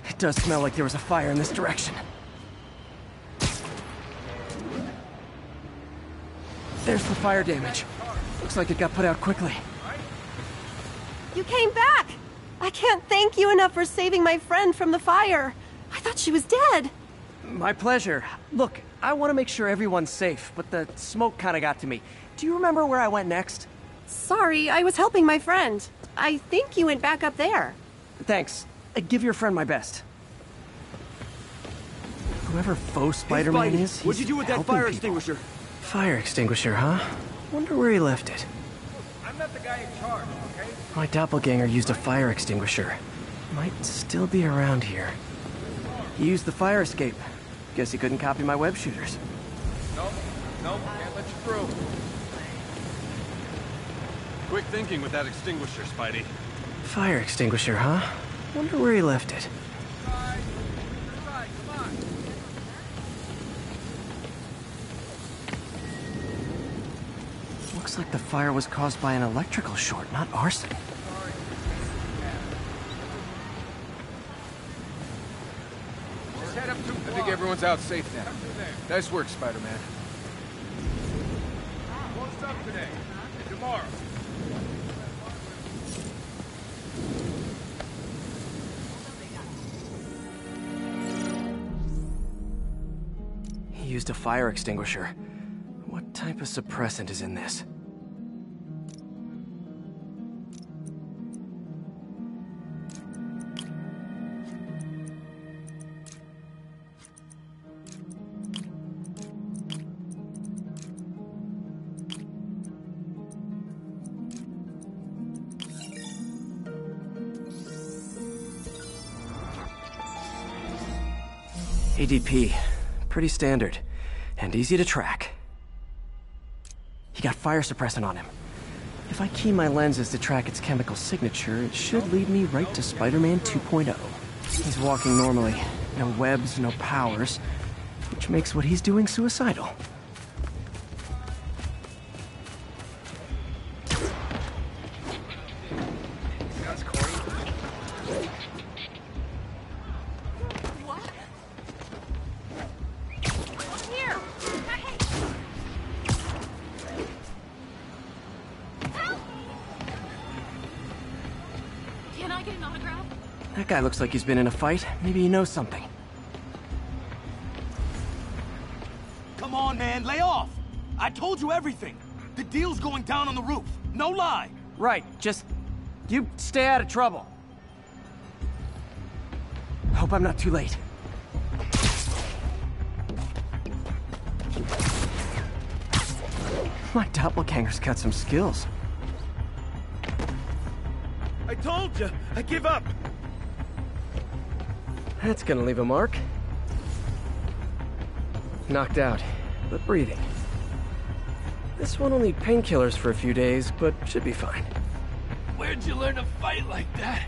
It does smell like there was a fire in this direction. There's the fire damage. Looks like it got put out quickly. You came back! I can't thank you enough for saving my friend from the fire. I thought she was dead. My pleasure. Look, I want to make sure everyone's safe, but the smoke kind of got to me. Do you remember where I went next? Sorry, I was helping my friend. I think you went back up there. Thanks. Give your friend my best. Whoever faux Spider-Man is, what'd you do with that fire extinguisher? Fire extinguisher, huh? Wonder where he left it. I'm not the guy in charge, okay? My doppelganger used a fire extinguisher. Might still be around here. He used the fire escape. Guess he couldn't copy my web shooters. Nope, can't let you through. Quick thinking with that extinguisher, Spidey. Fire extinguisher, huh? Wonder where he left it. Looks like the fire was caused by an electrical short, not arson. I think everyone's out safe now. Nice work, Spider-Man. Close up today. And tomorrow. He used a fire extinguisher. What type of suppressant is in this? ADP. Pretty standard. And easy to track. He got fire suppressant on him. If I key my lenses to track its chemical signature, it should lead me right to Spider-Man 2.0. He's walking normally. No webs, no powers. Which makes what he's doing suicidal. Can I get an autograph? That guy looks like he's been in a fight. Maybe he knows something. Come on, man, lay off! I told you everything. The deal's going down on the roof. No lie. Right, just... you stay out of trouble. Hope I'm not too late. My doppelganger's got some skills. I told you, I give up. That's gonna leave a mark. Knocked out, but breathing. This one will need painkillers for a few days, but should be fine. Where'd you learn to fight like that?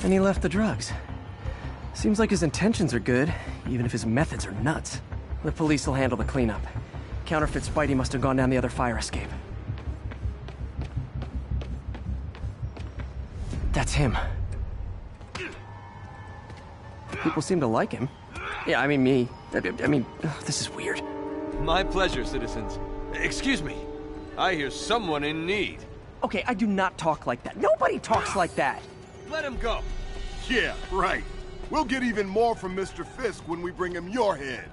And he left the drugs. Seems like his intentions are good, even if his methods are nuts. The police will handle the cleanup. Counterfeit Spidey must have gone down the other fire escape. That's him. People seem to like him. Yeah, I mean me. I mean, this is weird. My pleasure, citizens. Excuse me. I hear someone in need. Okay, I do not talk like that. Nobody talks like that. Let him go. Yeah, right. We'll get even more from Mr. Fisk when we bring him your head.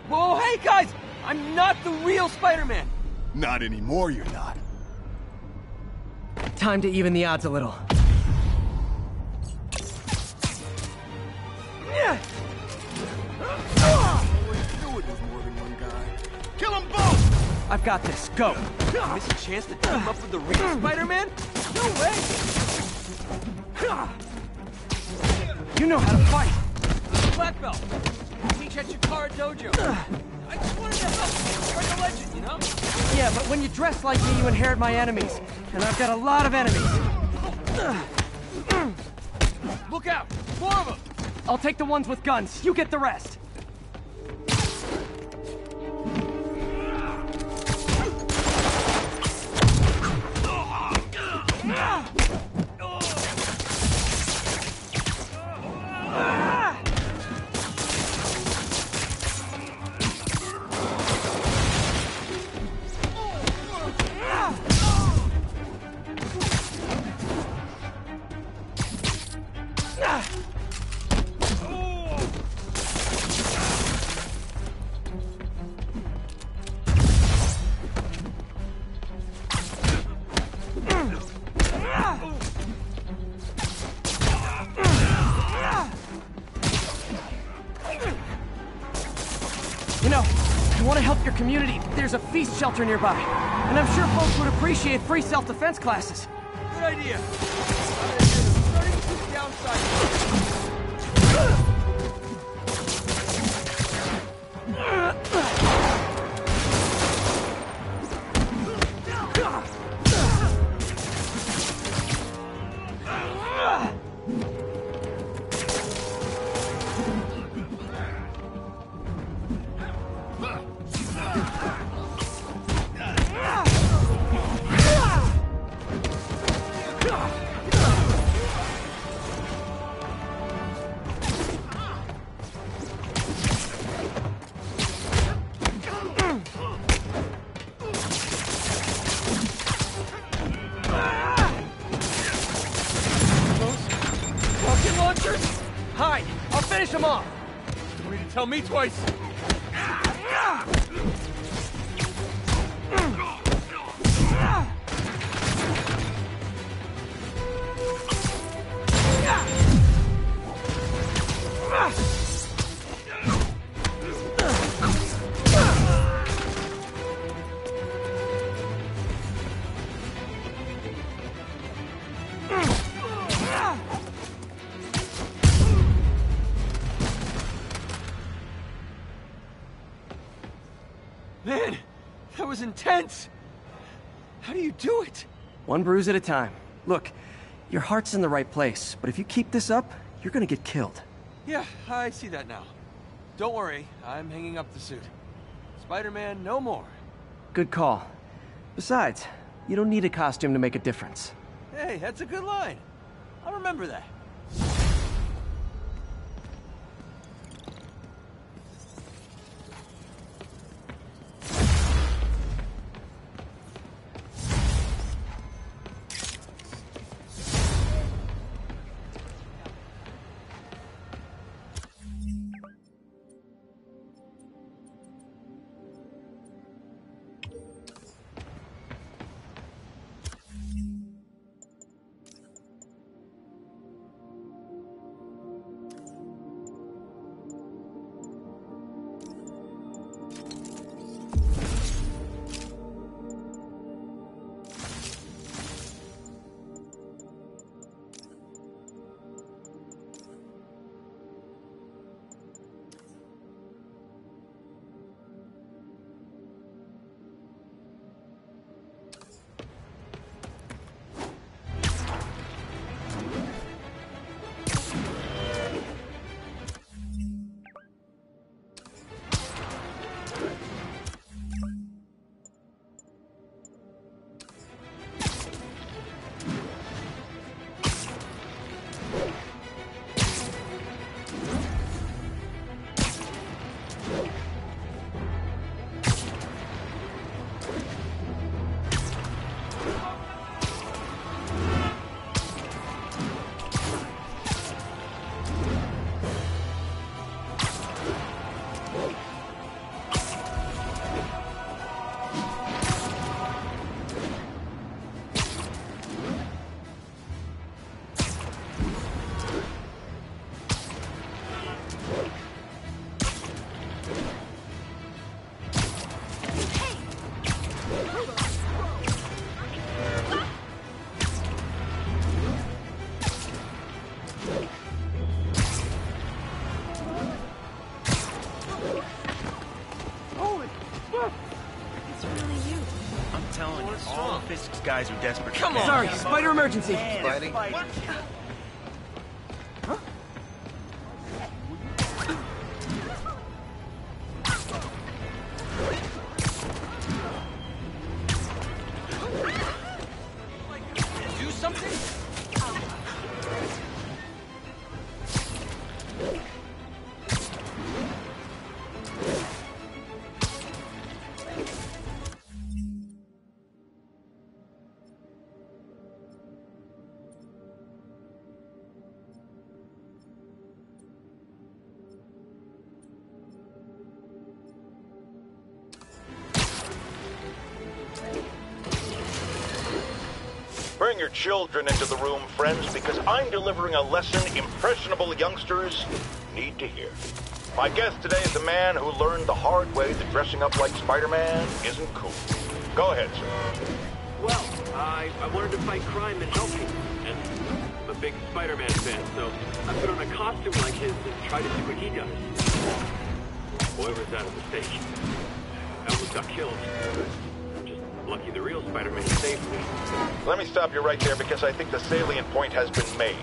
Whoa, hey guys! I'm not the real Spider-Man! Not anymore, you're not. Time to even the odds a little. Kill them both! I've got this. Go. Miss a chance to team up with the real Spider-Man? No way! You know how to fight. Black belt. Teach at Chikara Dojo. I just wanted to help. You're like a legend, you know? Yeah, but when you dress like me, you inherit my enemies. And I've got a lot of enemies. Look out! More of them! I'll take the ones with guns. You get the rest. You know, you want to help your community, there's a feast shelter nearby. And I'm sure folks would appreciate free self-defense classes. Good idea. Starting to push downside. Hide! I'll finish him off! You need to tell me twice! Man, that was intense! How do you do it? One bruise at a time. Look, your heart's in the right place, but if you keep this up, you're gonna get killed. Yeah, I see that now. Don't worry, I'm hanging up the suit. Spider-Man, no more. Good call. Besides, you don't need a costume to make a difference. Hey, that's a good line. I'll remember that. Holy fuck! It's really you. I'm telling you, all Fisk's guys are desperate. Come on! Sorry, spider emergency! Spidey? Huh? Do something? Bring your children into the room, friends, because I'm delivering a lesson impressionable youngsters need to hear. My guest today is a man who learned the hard way that dressing up like Spider-Man isn't cool. Go ahead, sir. Well, I wanted to fight crime and help you. And I'm a big Spider-Man fan, so I put on a costume like his and tried to do what he does. Boy, was that a mistake. I almost got killed. Lucky the real Spider-Man saved me. Let me stop you right there because I think the salient point has been made.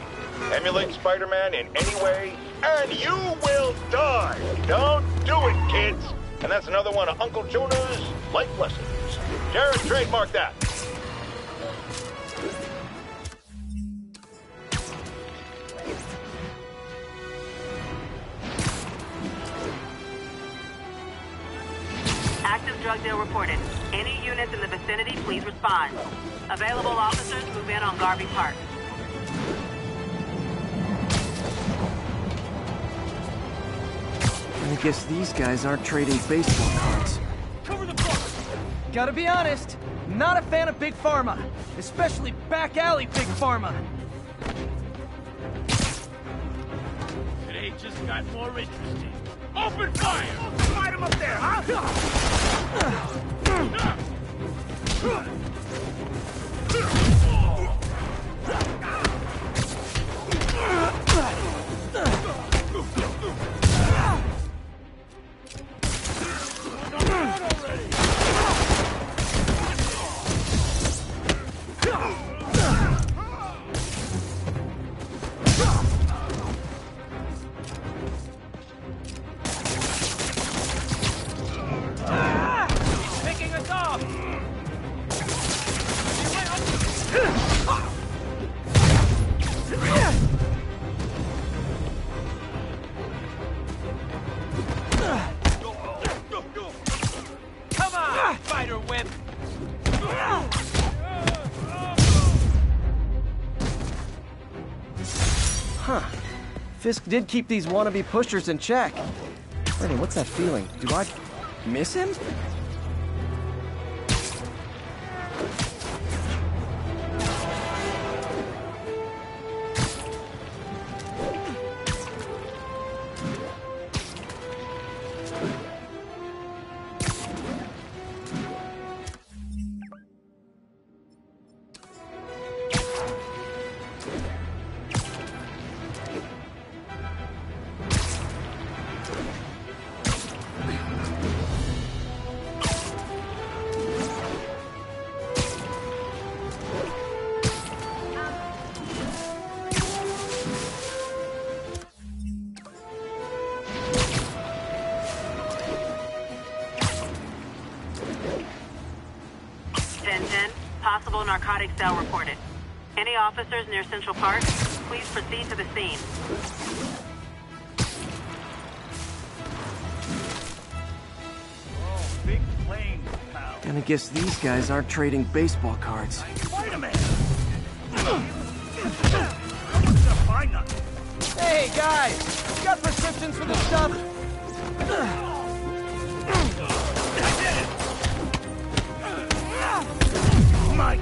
Emulate Spider-Man in any way, and you will die. Don't do it, kids. And that's another one of Uncle Jonah's life lessons. Jared, trademark that. Active drug deal reported. Any units in the vicinity, please respond. Available officers move in on Garvey Park. I guess these guys aren't trading baseball cards. Cover the front! Gotta be honest, not a fan of Big Pharma. Especially back alley Big Pharma. Today just got more interesting. Open fire! Fight him up there, huh? Picking us off! Come on, spider wimp! Huh. Fisk did keep these wannabe pushers in check. Freddy, what's that feeling? Do I miss him? Possible narcotic cell reported. Any officers near Central Park, please proceed to the scene. Oh, big flames, pal. And I guess these guys aren't trading baseball cards. Spider-Man! Hey, guys! Got prescriptions for this stuff? My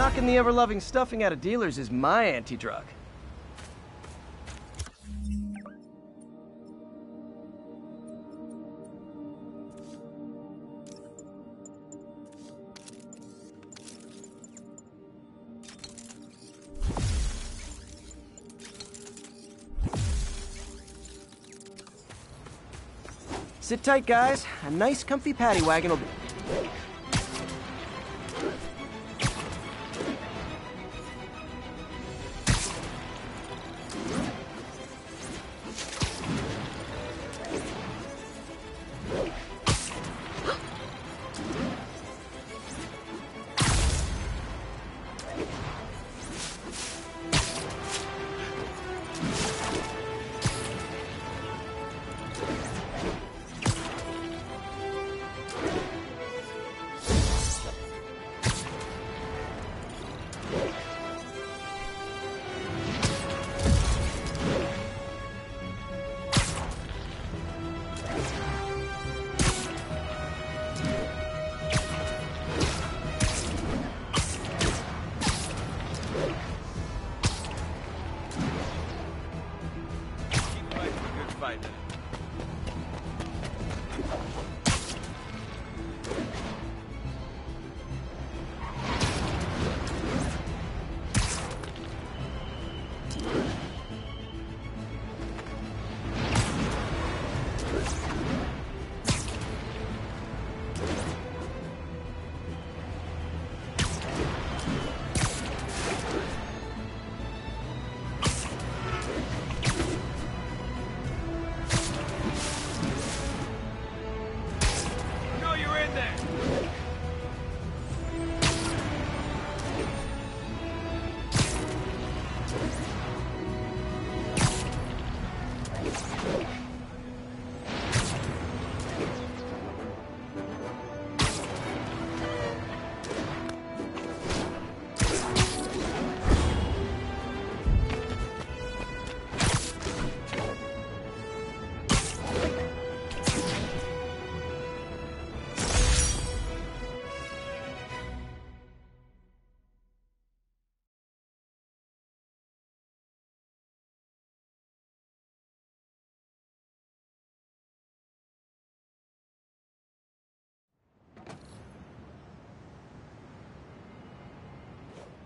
Knocking the ever-loving stuffing out of dealers is my anti-drug. Sit tight, guys. A nice, comfy paddy wagon will be...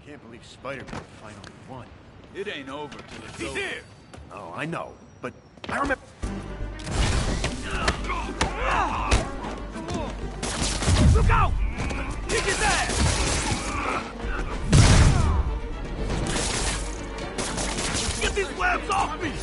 Can't believe Spider-Man finally won. It ain't over till it's He's over. here! Oh, I know, but I remember... Look out! Kick his ass! Get these webs off me!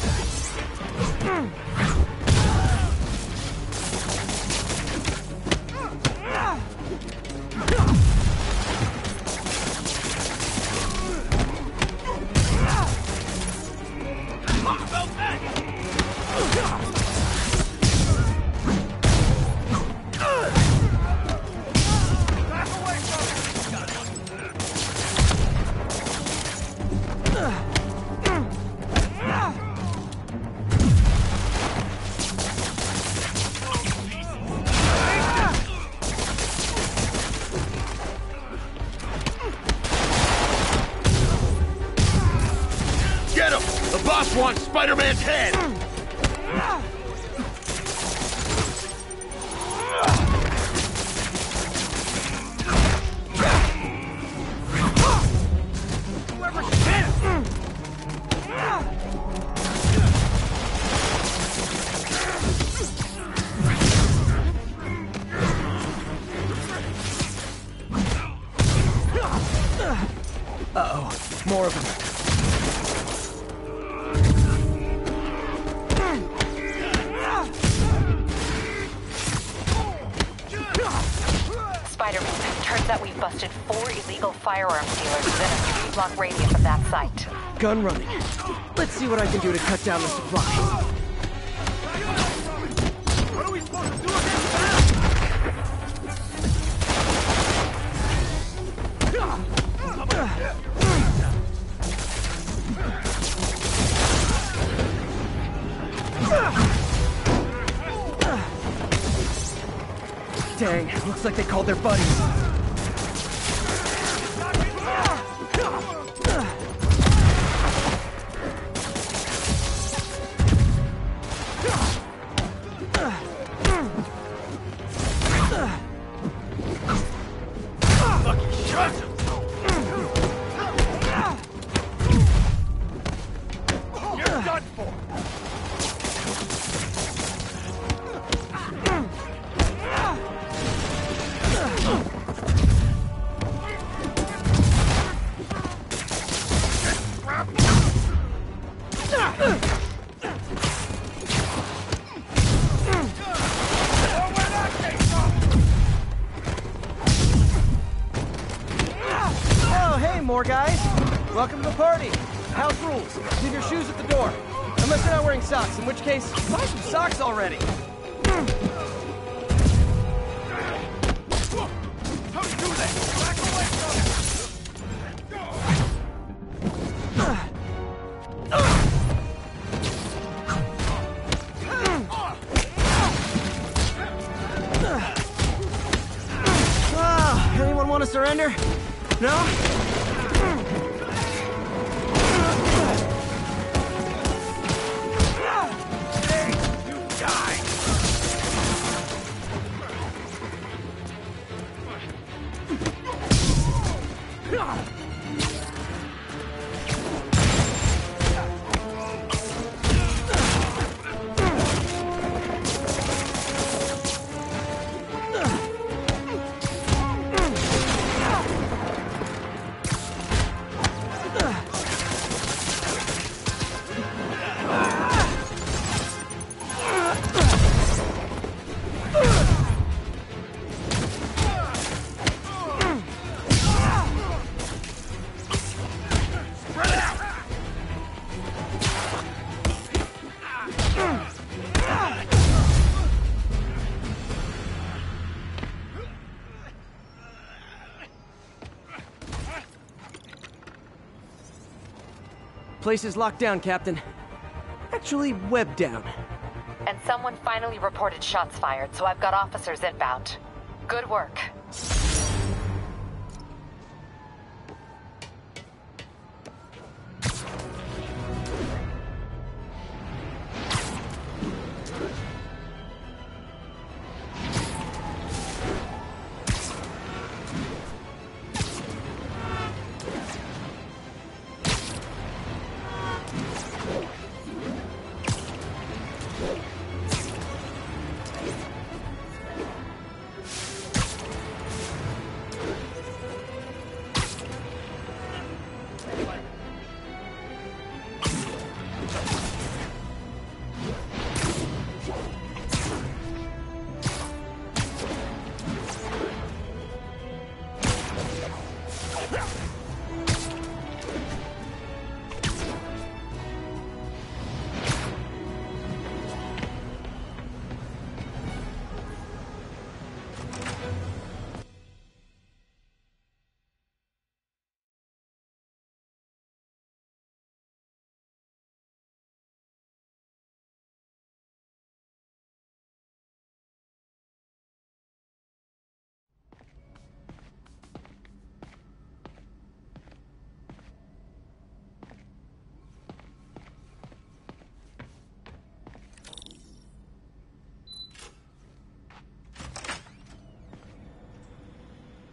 Get him! The boss wants Spider-Man's head! Uh-oh, more of them. Spider-Man, turns out we've busted 4 illegal firearms dealers within a 3-block radius of that site. Gun running. Let's see what I can do to cut down the supply. What are we supposed to do against that? Dang, looks like they called their buddies. You're done for! Oh, hey, more guys. Welcome to the party. House rules. Leave your shoes at the door. Unless you're not wearing socks, in which case, buy some socks already. How do you do that? Back away from it! Anyone want to surrender? No? Place is locked down, Captain. Actually, webbed down. And someone finally reported shots fired, so I've got officers inbound. Good work.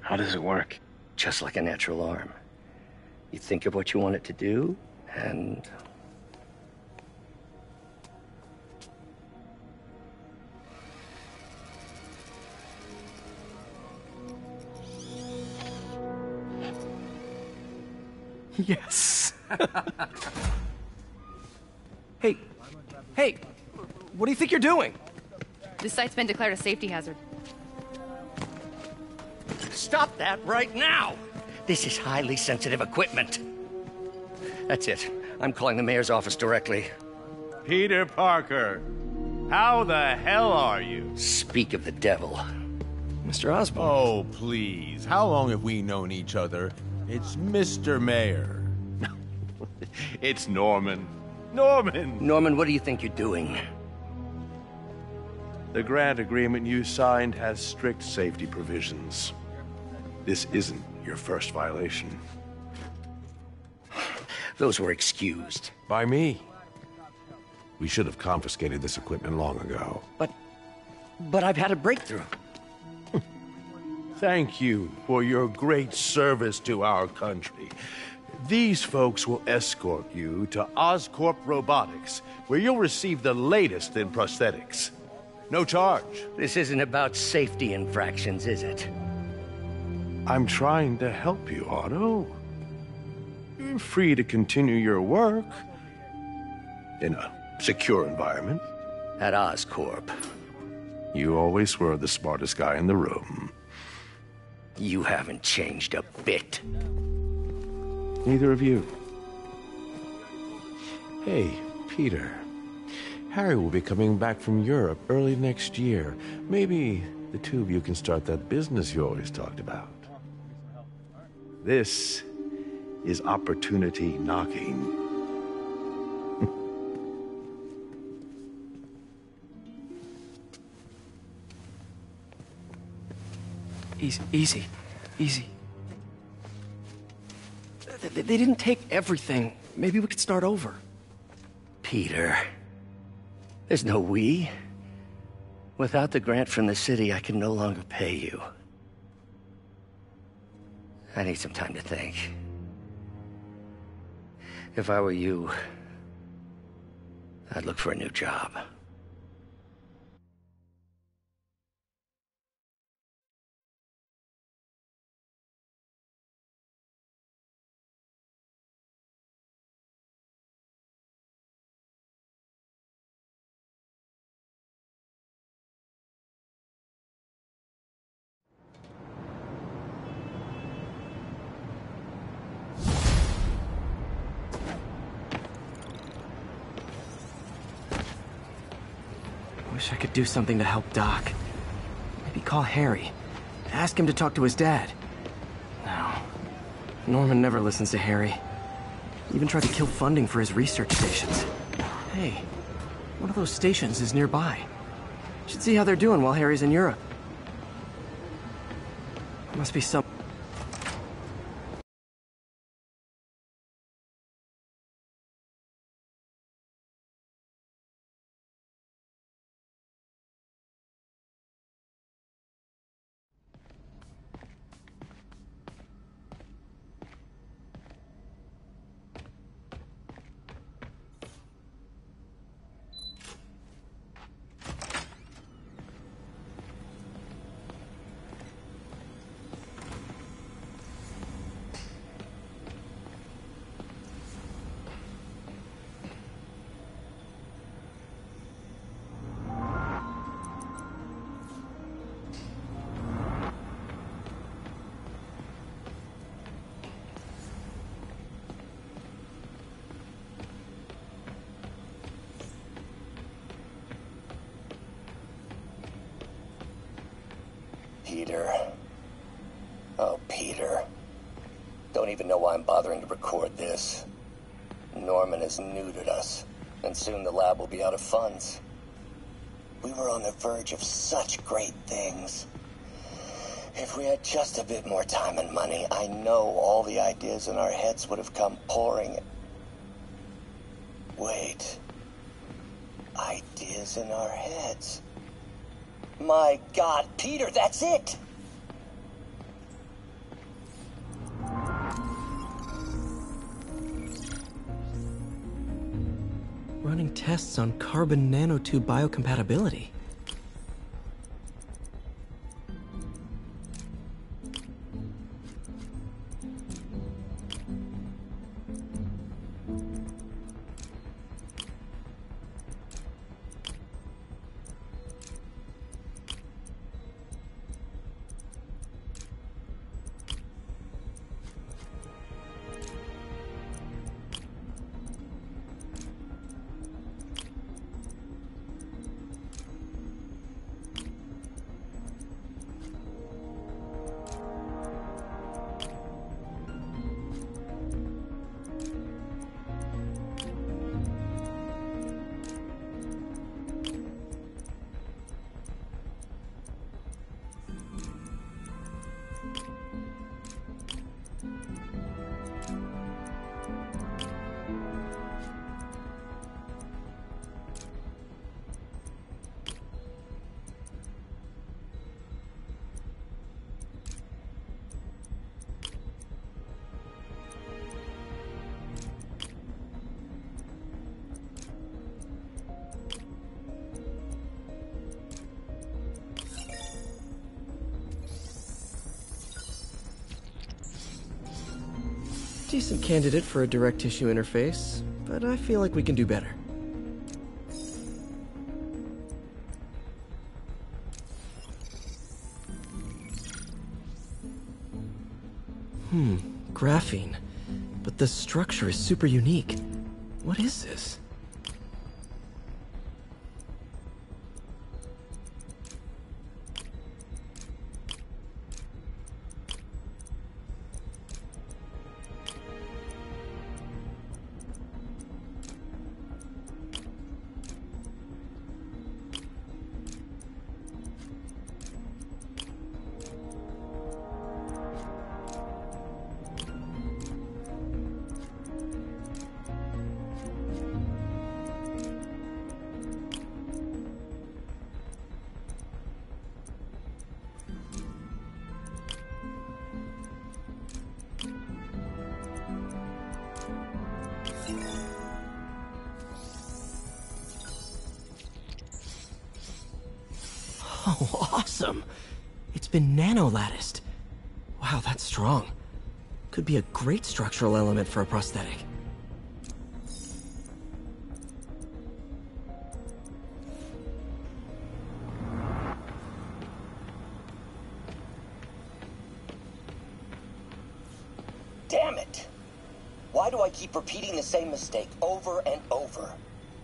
How does it work? Just like a natural arm. You think of what you want it to do, and... Yes. Hey, what do you think you're doing? This site's been declared a safety hazard. Stop that right now! This is highly sensitive equipment. That's it. I'm calling the mayor's office directly. Peter Parker, how the hell are you? Speak of the devil. Mr. Osborn. Oh, please. How long have we known each other? It's Mr. Mayor. It's Norman. Norman, what do you think you're doing? The grant agreement you signed has strict safety provisions. This isn't your first violation. Those were excused. By me. We should have confiscated this equipment long ago. But I've had a breakthrough. thank you for your great service to our country. These folks will escort you to Oscorp Robotics, where you'll receive the latest in prosthetics. No charge. This isn't about safety infractions, is it? I'm trying to help you, Otto. You're free to continue your work in a secure environment. At Oscorp. You always were the smartest guy in the room. You haven't changed a bit. Neither of you. Hey, Peter. Harry will be coming back from Europe early next year. Maybe the two of you can start that business you always talked about. This is opportunity knocking. Easy. They didn't take everything. Maybe we could start over. Peter. There's no we. Without the grant from the city, I can no longer pay you. I need some time to think. If I were you, I'd look for a new job. Wish I could do something to help Doc. Maybe call Harry. Ask him to talk to his dad. No. Norman never listens to Harry. Even tried to kill funding for his research stations. Hey, one of those stations is nearby. Should see how they're doing while Harry's in Europe. Must be some... Peter. Oh, Peter. Don't even know why I'm bothering to record this. Norman has neutered us, and soon the lab will be out of funds. We were on the verge of such great things. If we had just a bit more time and money, I know all the ideas in our heads would have come pouring. Wait. Ideas in our heads. My God, Peter, that's it! Running tests on carbon nanotube biocompatibility. Decent candidate for a direct tissue interface, but I feel like we can do better. Graphene. But the structure is super unique. What is this? Oh, awesome! It's been nano-latticed. Wow, that's strong. Could be a great structural element for a prosthetic. Damn it! Why do I keep repeating the same mistake over and over?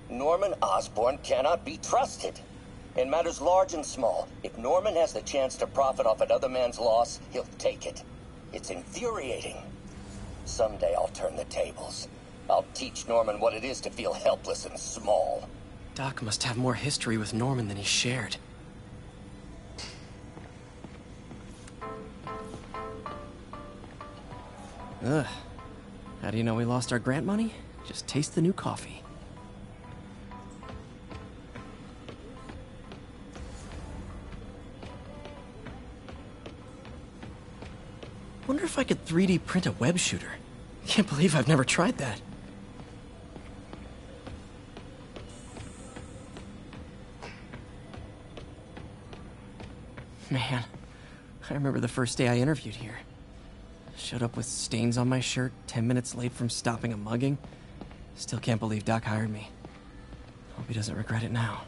Norman Osborn cannot be trusted. In matters large and small, if Norman has the chance to profit off another man's loss, he'll take it. It's infuriating. Someday I'll turn the tables. I'll teach Norman what it is to feel helpless and small. Doc must have more history with Norman than he shared. Ugh. How do you know we lost our grant money? Just taste the new coffee. Wonder if I could 3D print a web shooter. Can't believe I've never tried that. Man, I remember the first day I interviewed here. Showed up with stains on my shirt, 10 minutes late from stopping a mugging. Still can't believe Doc hired me. Hope he doesn't regret it now.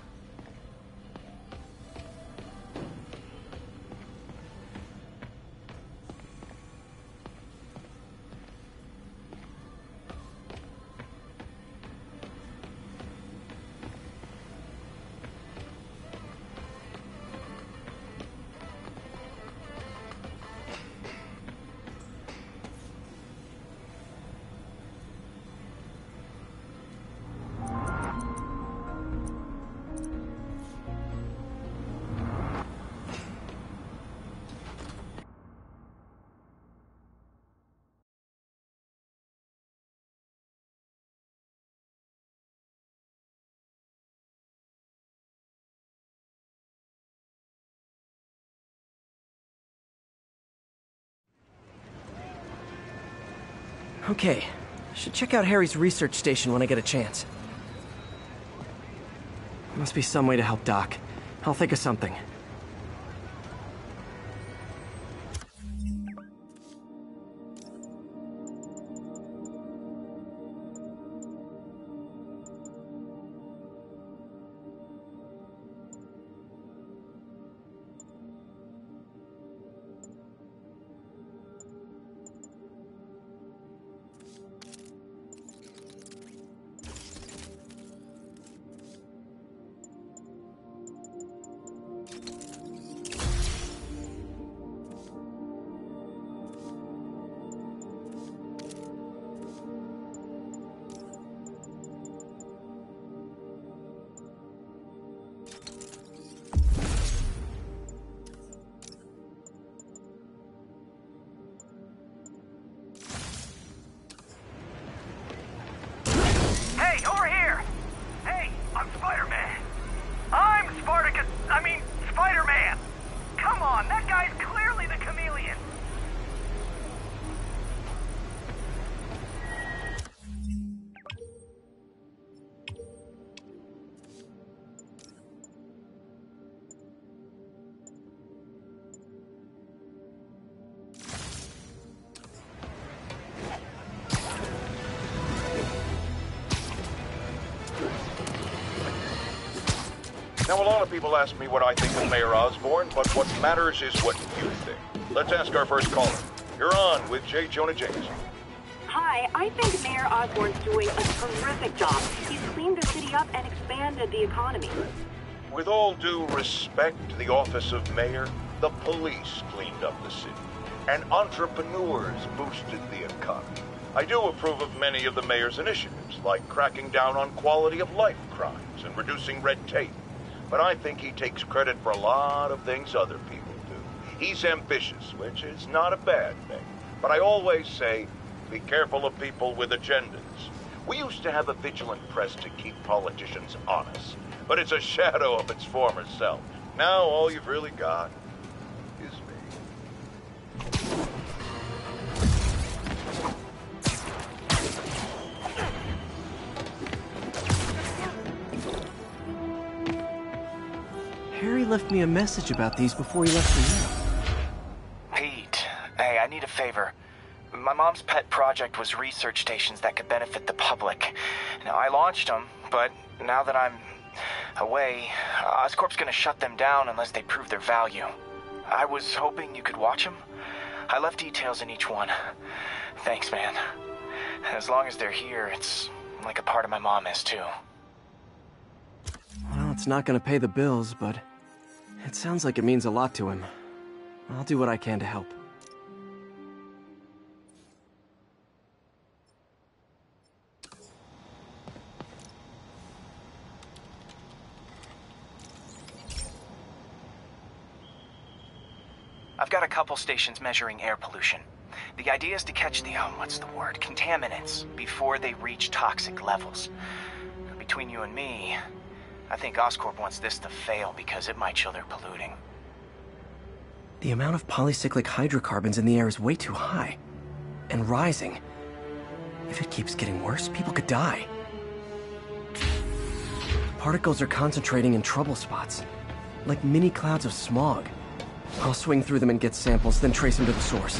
Okay, should check out Harry's research station when I get a chance. Must be some way to help Doc. I'll think of something. Now, a lot of people ask me what I think of Mayor Osborn, but what matters is what you think. Let's ask our first caller. You're on with J. Jonah Jameson. Hi, I think Mayor Osborn's doing a terrific job. He's cleaned the city up and expanded the economy. With all due respect to the office of mayor, the police cleaned up the city, and entrepreneurs boosted the economy. I do approve of many of the mayor's initiatives, like cracking down on quality-of-life crimes and reducing red tape. But I think he takes credit for a lot of things other people do. He's ambitious, which is not a bad thing. But I always say, be careful of people with agendas. We used to have a vigilant press to keep politicians honest, but it's a shadow of its former self. Now all you've really got is me. Harry left me a message about these before he left for you. Pete, hey, I need a favor. My mom's pet project was research stations that could benefit the public. Now, I launched them, but now that I'm away, Oscorp's gonna shut them down unless they prove their value. I was hoping you could watch them. I left details in each one. Thanks, man. As long as they're here, it's like a part of my mom is, too. Well, it's not gonna pay the bills, but it sounds like it means a lot to him. I'll do what I can to help. I've got a couple stations measuring air pollution. The idea is to catch the, contaminants before they reach toxic levels. Between you and me, I think Oscorp wants this to fail because it might show they're polluting. The amount of polycyclic hydrocarbons in the air is way too high. And rising. If it keeps getting worse, people could die. Particles are concentrating in trouble spots, like mini clouds of smog. I'll swing through them and get samples, then trace them to the source.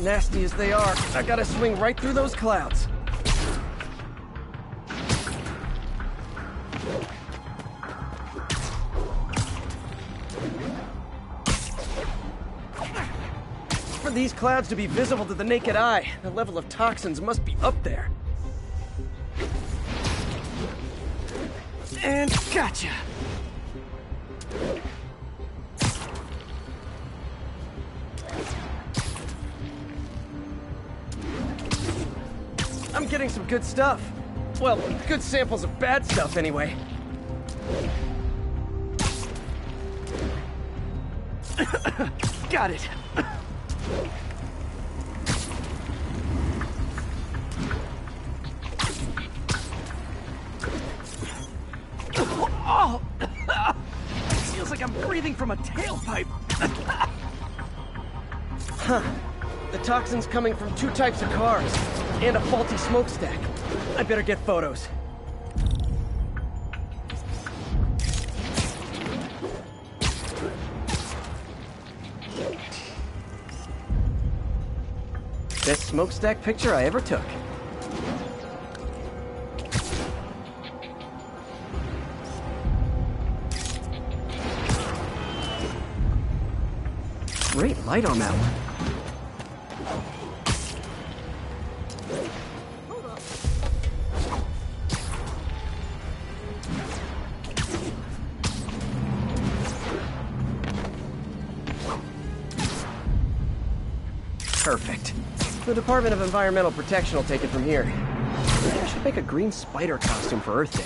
Nasty as they are, I gotta swing right through those clouds. For these clouds to be visible to the naked eye, the level of toxins must be up there. And gotcha! I'm getting some good stuff. Well, good samples of bad stuff, anyway. Got it. Oh! Feels like I'm breathing from a tailpipe. Huh. The toxin's coming from two types of cars, and a faulty smokestack. I better get photos. Best smokestack picture I ever took. Great light on that one. Perfect. The Department of Environmental Protection will take it from here. Maybe I should make a green spider costume for Earth Day.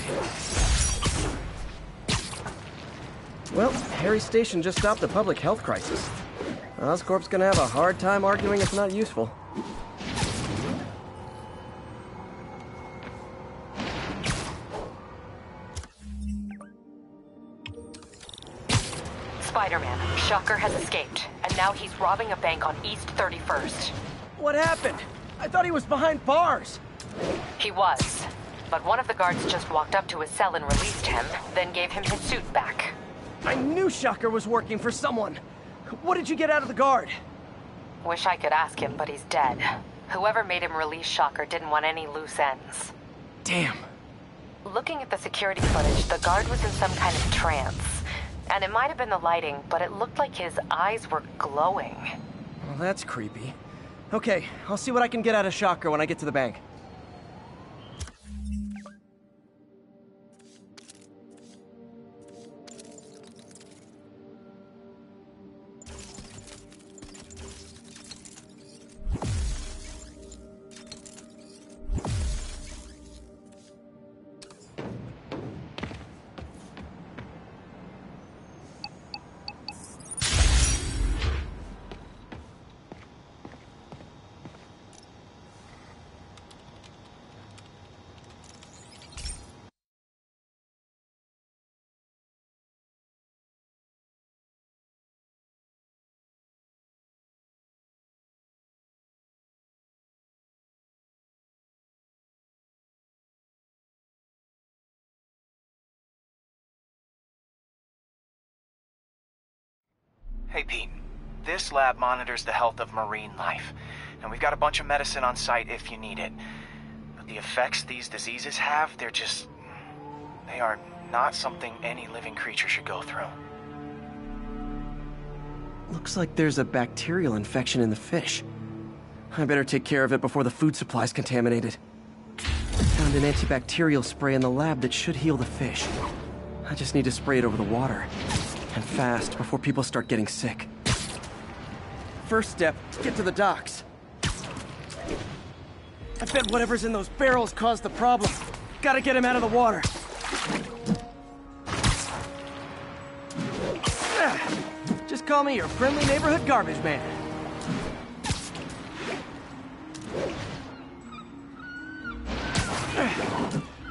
Well, Harry's station just stopped the public health crisis. Oscorp's gonna have a hard time arguing it's not useful. Spider-Man, Shocker has escaped, and now he's robbing a bank on East 31st. What happened? I thought he was behind bars. He was. But one of the guards just walked up to his cell and released him, then gave him his suit back. I knew Shocker was working for someone. What did you get out of the guard? Wish I could ask him, but he's dead. Whoever made him release Shocker didn't want any loose ends. Damn. Looking at the security footage, the guard was in some kind of trance. And it might have been the lighting, but it looked like his eyes were glowing. Well, that's creepy. Okay, I'll see what I can get out of Shocker when I get to the bank. Hey, Pete. This lab monitors the health of marine life, and we've got a bunch of medicine on site if you need it. But the effects these diseases have, they are not something any living creature should go through. Looks like there's a bacterial infection in the fish. I better take care of it before the food supply's contaminated. Found an antibacterial spray in the lab that should heal the fish. I just need to spray it over the water. And fast, before people start getting sick. First step, get to the docks. I bet whatever's in those barrels caused the problem. Gotta get him out of the water. Just call me your friendly neighborhood garbage man.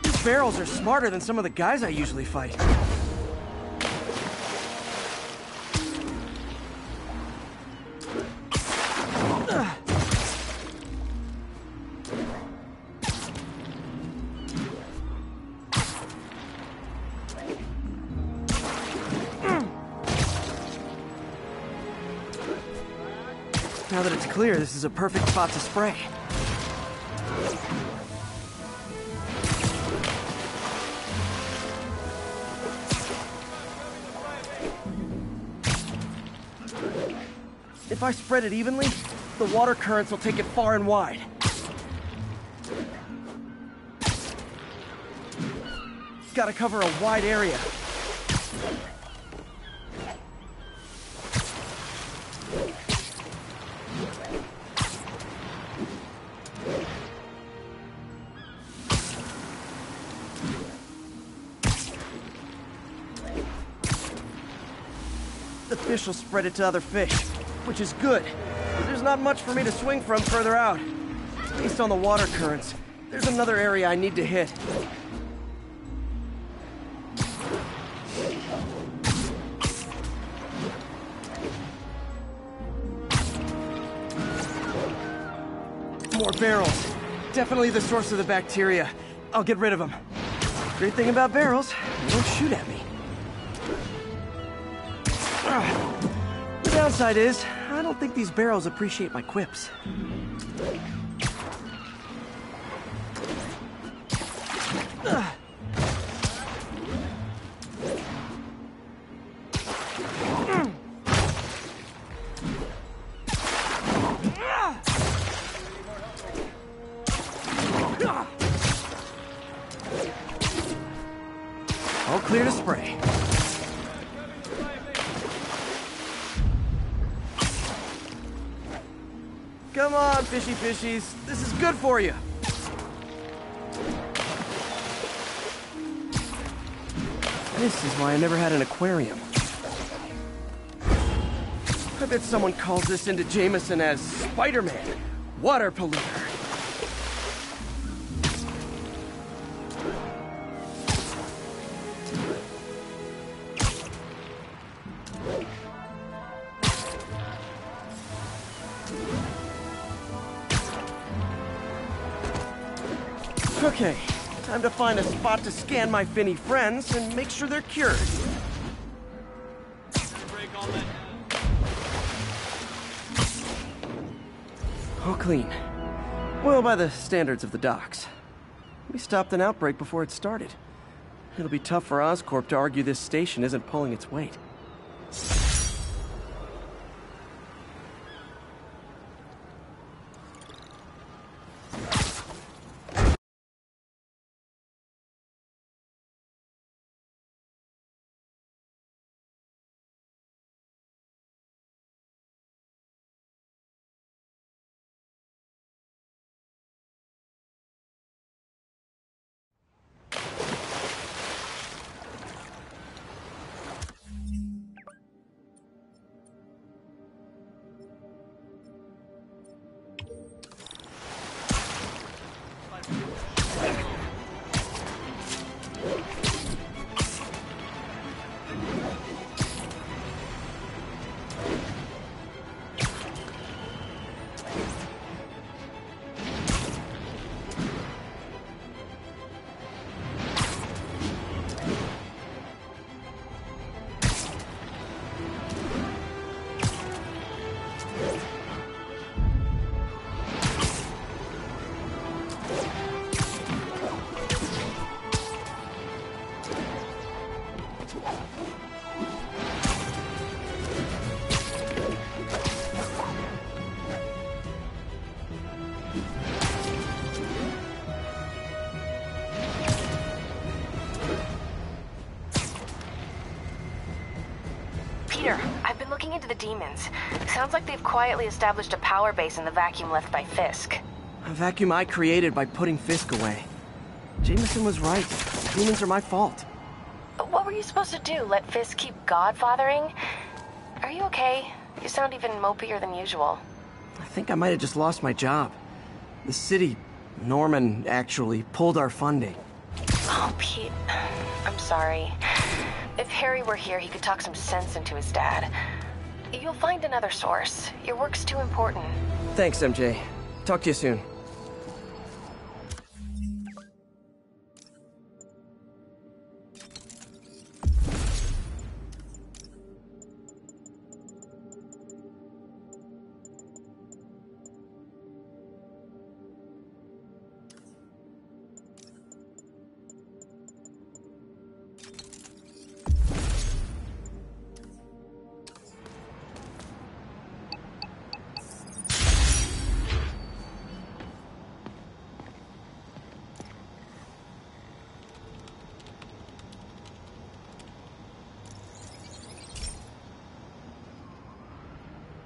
These barrels are smarter than some of the guys I usually fight. Now that it's clear, this is a perfect spot to spray. If I spread it evenly, the water currents will take it far and wide. Gotta cover a wide area. The fish will spread it to other fish, which is good. There's not much for me to swing from further out. Based on the water currents, there's another area I need to hit. More barrels. Definitely the source of the bacteria. I'll get rid of them. Great thing about barrels, they don't shoot at me. The downside is, I don't think these barrels appreciate my quips. All clear to spray. Come on, fishy fishies. This is good for you. This is why I never had an aquarium. I bet someone calls this into Jameson as Spider-Man, water polluter. Okay, time to find a spot to scan my finny friends and make sure they're cured. All clean. Well, by the standards of the docks. We stopped an outbreak before it started. It'll be tough for Oscorp to argue this station isn't pulling its weight. Peter, I've been looking into the demons. Sounds like they've quietly established a power base in the vacuum left by Fisk. A vacuum I created by putting Fisk away. Jameson was right. Demons are my fault. What were you supposed to do? Let Fisk keep godfathering? Are you okay? You sound even mopier than usual. I think I might have just lost my job. The city, Norman, actually pulled our funding. Oh, Pete. I'm sorry. If Harry were here, he could talk some sense into his dad. You'll find another source. Your work's too important. Thanks, MJ. Talk to you soon.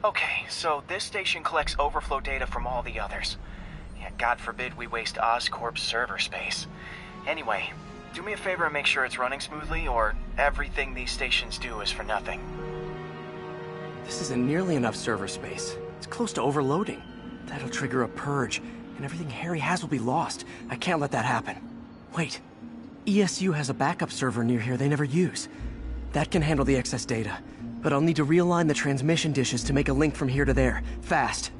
Okay, so this station collects overflow data from all the others. Yeah, God forbid we waste Oscorp's server space. Anyway, do me a favor and make sure it's running smoothly, or everything these stations do is for nothing. This isn't nearly enough server space. It's close to overloading. That'll trigger a purge, and everything Harry has will be lost. I can't let that happen. Wait. ESU has a backup server near here they never use. That can handle the excess data, but I'll need to realign the transmission dishes to make a link from here to there, fast.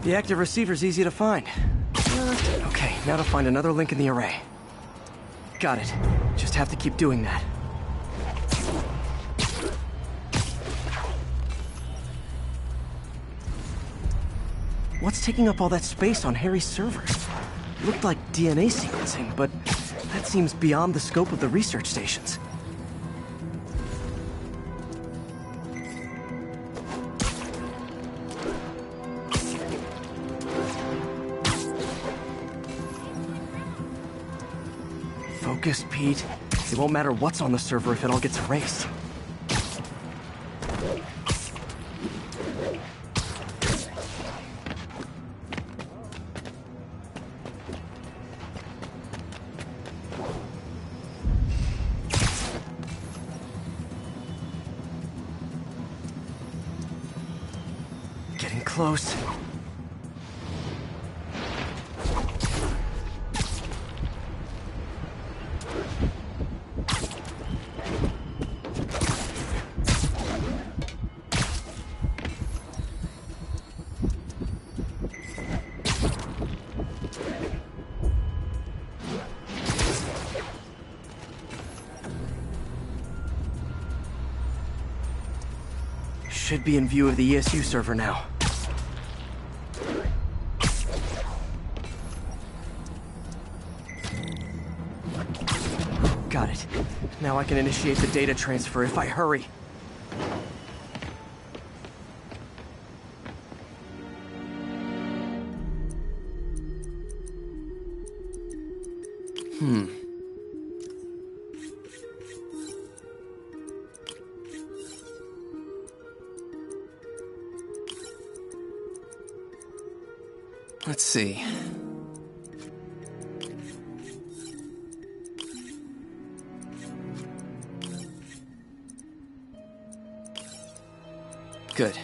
The active receiver's easy to find. Okay, now to find another link in the array. Got it. Just have to keep doing that. What's taking up all that space on Harry's servers? Looked like DNA sequencing, but that seems beyond the scope of the research stations. Focus, Pete. It won't matter what's on the server if it all gets erased. Getting close. Should be in view of the ESU server now. Got it. Now I can initiate the data transfer if I hurry. Let's see. Good.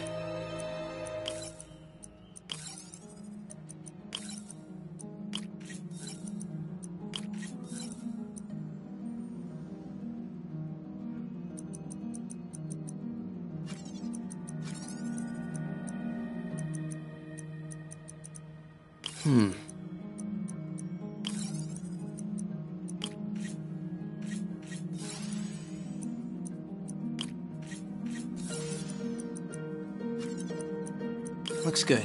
Looks good.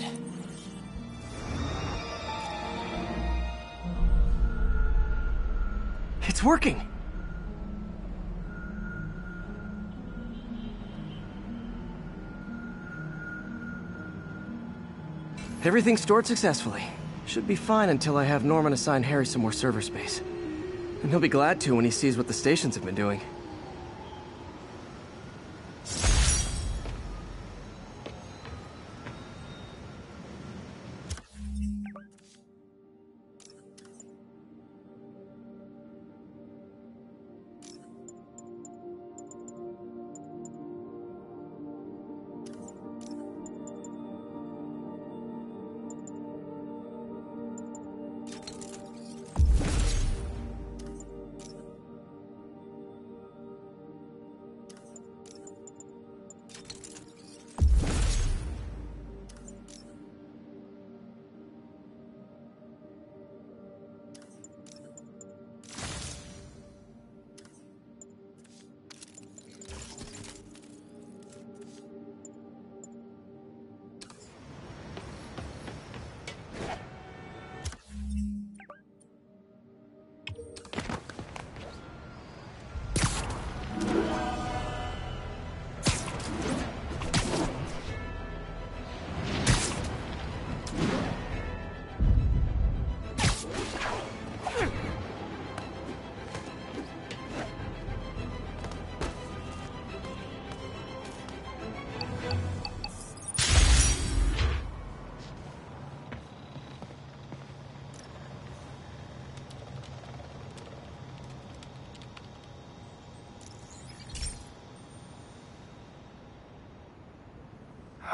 It's working! Everything's stored successfully. Should be fine until I have Norman assign Harry some more server space. And he'll be glad to when he sees what the stations have been doing.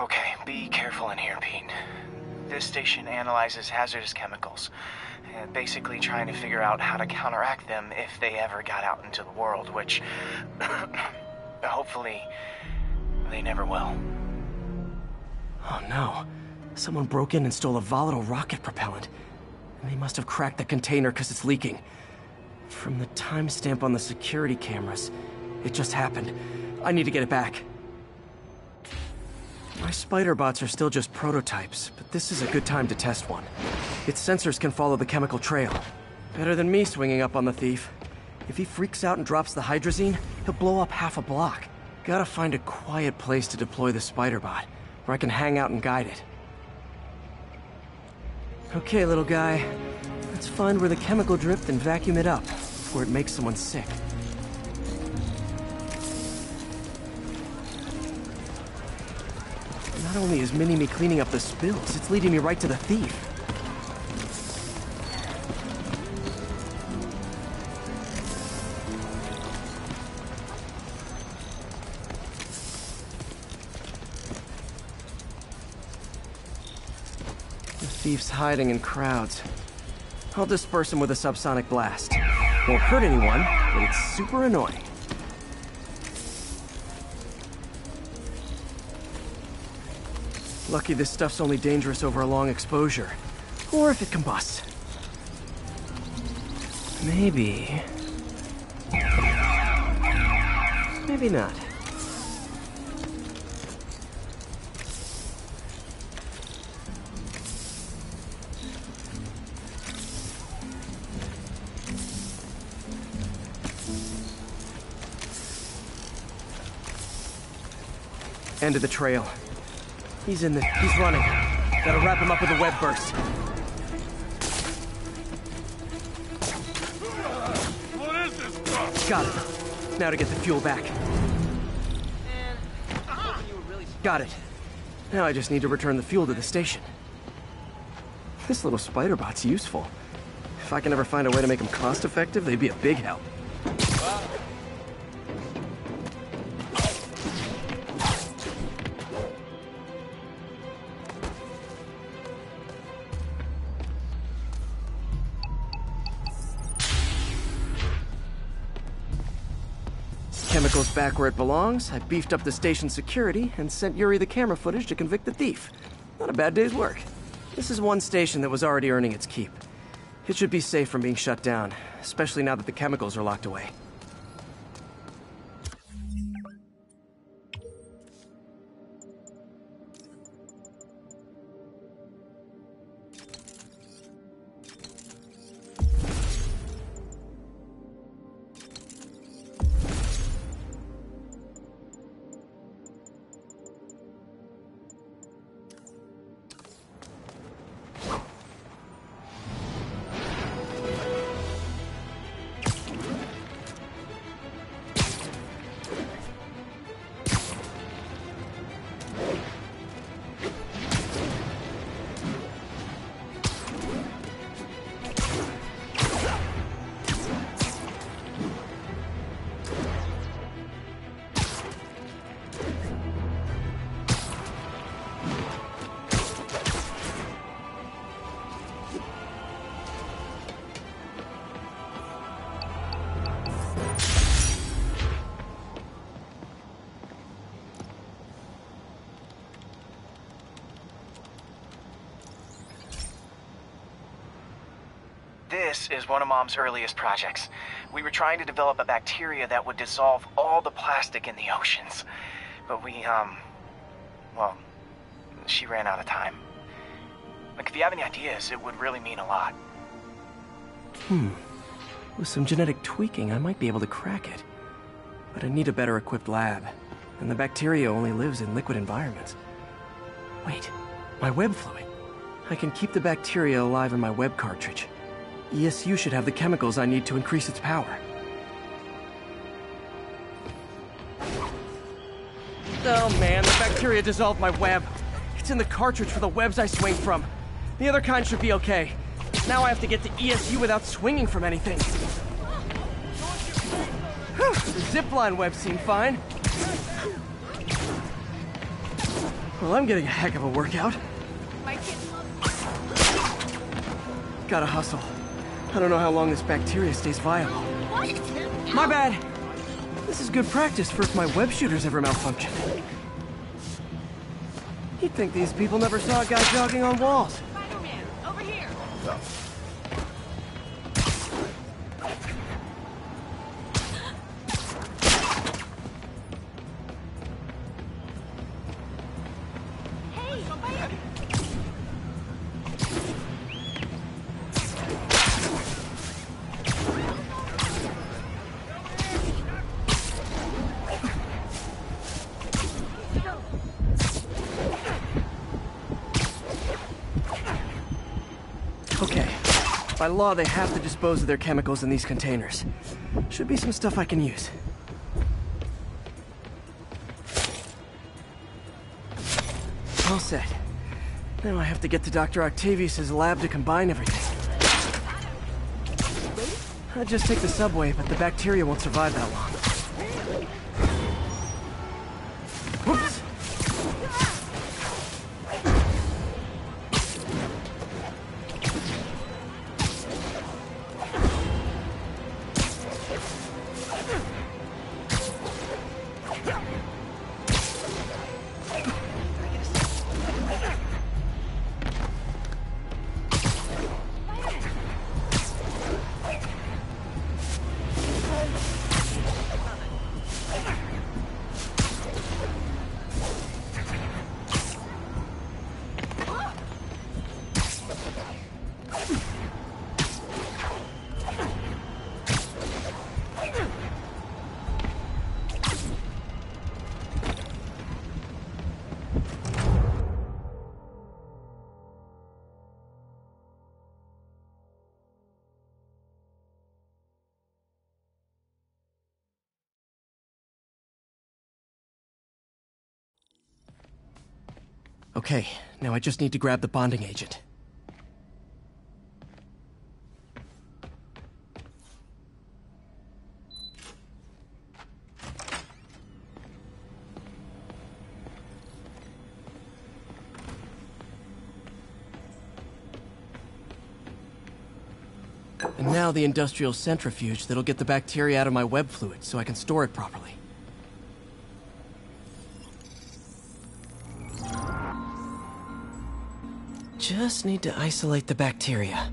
Okay, be careful in here, Pete. This station analyzes hazardous chemicals, basically trying to figure out how to counteract them if they ever got out into the world, which hopefully they never will. Oh no. Someone broke in and stole a volatile rocket propellant. And they must have cracked the container because it's leaking. From the timestamp on the security cameras, it just happened. I need to get it back. My spider bots are still just prototypes, but this is a good time to test one. Its sensors can follow the chemical trail. Better than me swinging up on the thief. If he freaks out and drops the hydrazine, he'll blow up half a block. Gotta find a quiet place to deploy the spider bot, where I can hang out and guide it. Okay, little guy. Let's find where the chemical dripped and vacuum it up before it makes someone sick. Not only is Mini-Me cleaning up the spills, it's leading me right to the thief. The thief's hiding in crowds. I'll disperse him with a subsonic blast. Won't hurt anyone, but it's super annoying. Lucky this stuff's only dangerous over a long exposure. Or if it combusts. Maybe... maybe not. End of the trail. He's running. Gotta wrap him up with a web burst. What is this stuff? Got it. Now to get the fuel back. Got it. Now I just need to return the fuel to the station. This little spider bot's useful. If I can ever find a way to make them cost-effective, they'd be a big help. Chemicals back where it belongs. I beefed up the station's security and sent Yuri the camera footage to convict the thief. Not a bad day's work. This is one station that was already earning its keep. It should be safe from being shut down, especially now that the chemicals are locked away. This is one of Mom's earliest projects. We were trying to develop a bacteria that would dissolve all the plastic in the oceans. But well, she ran out of time. Like, if you have any ideas, it would really mean a lot. With some genetic tweaking, I might be able to crack it. But I need a better equipped lab. And the bacteria only lives in liquid environments. Wait, my web fluid. I can keep the bacteria alive in my web cartridge. ESU should have the chemicals I need to increase its power. Oh man, the bacteria dissolved my web. It's in the cartridge for the webs I swing from. The other kind should be okay. Now I have to get to ESU without swinging from anything. Whew, the zipline webs seem fine. Well, I'm getting a heck of a workout. Gotta hustle. I don't know how long this bacteria stays viable. My bad. This is good practice for if my web shooters ever malfunction. You'd think these people never saw a guy jogging on walls. Spider-Man, over here! Okay. By law, they have to dispose of their chemicals in these containers. Should be some stuff I can use. All set. Now I have to get to Dr. Octavius's lab to combine everything. I'd just take the subway, but the bacteria won't survive that long. Whoops! Okay, now I just need to grab the bonding agent. And now the industrial centrifuge that'll get the bacteria out of my web fluid so I can store it properly. Just need to isolate the bacteria.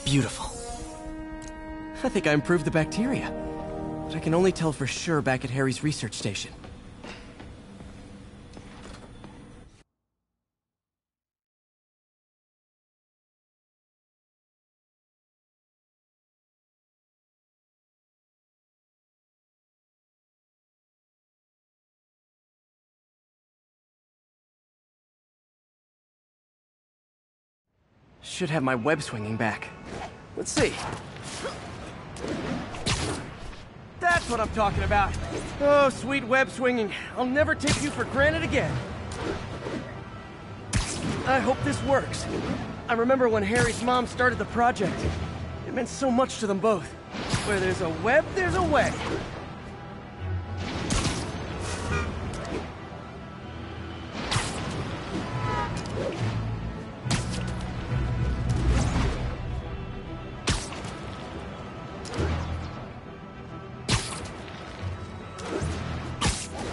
Beautiful. I think I improved the bacteria. But I can only tell for sure back at Harry's research station. Should have my web swinging back. Let's see. That's what I'm talking about. Oh, sweet web swinging. I'll never take you for granted again. I hope this works. I remember when Harry's mom started the project. It meant so much to them both. Where there's a web, there's a way.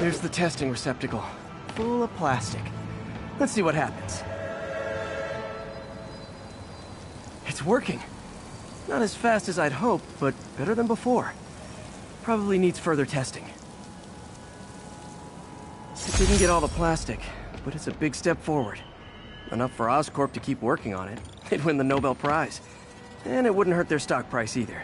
There's the testing receptacle, full of plastic. Let's see what happens. It's working. Not as fast as I'd hoped, but better than before. Probably needs further testing. It didn't get all the plastic, but it's a big step forward. Enough for Oscorp to keep working on it. They'd win the Nobel Prize. And it wouldn't hurt their stock price either.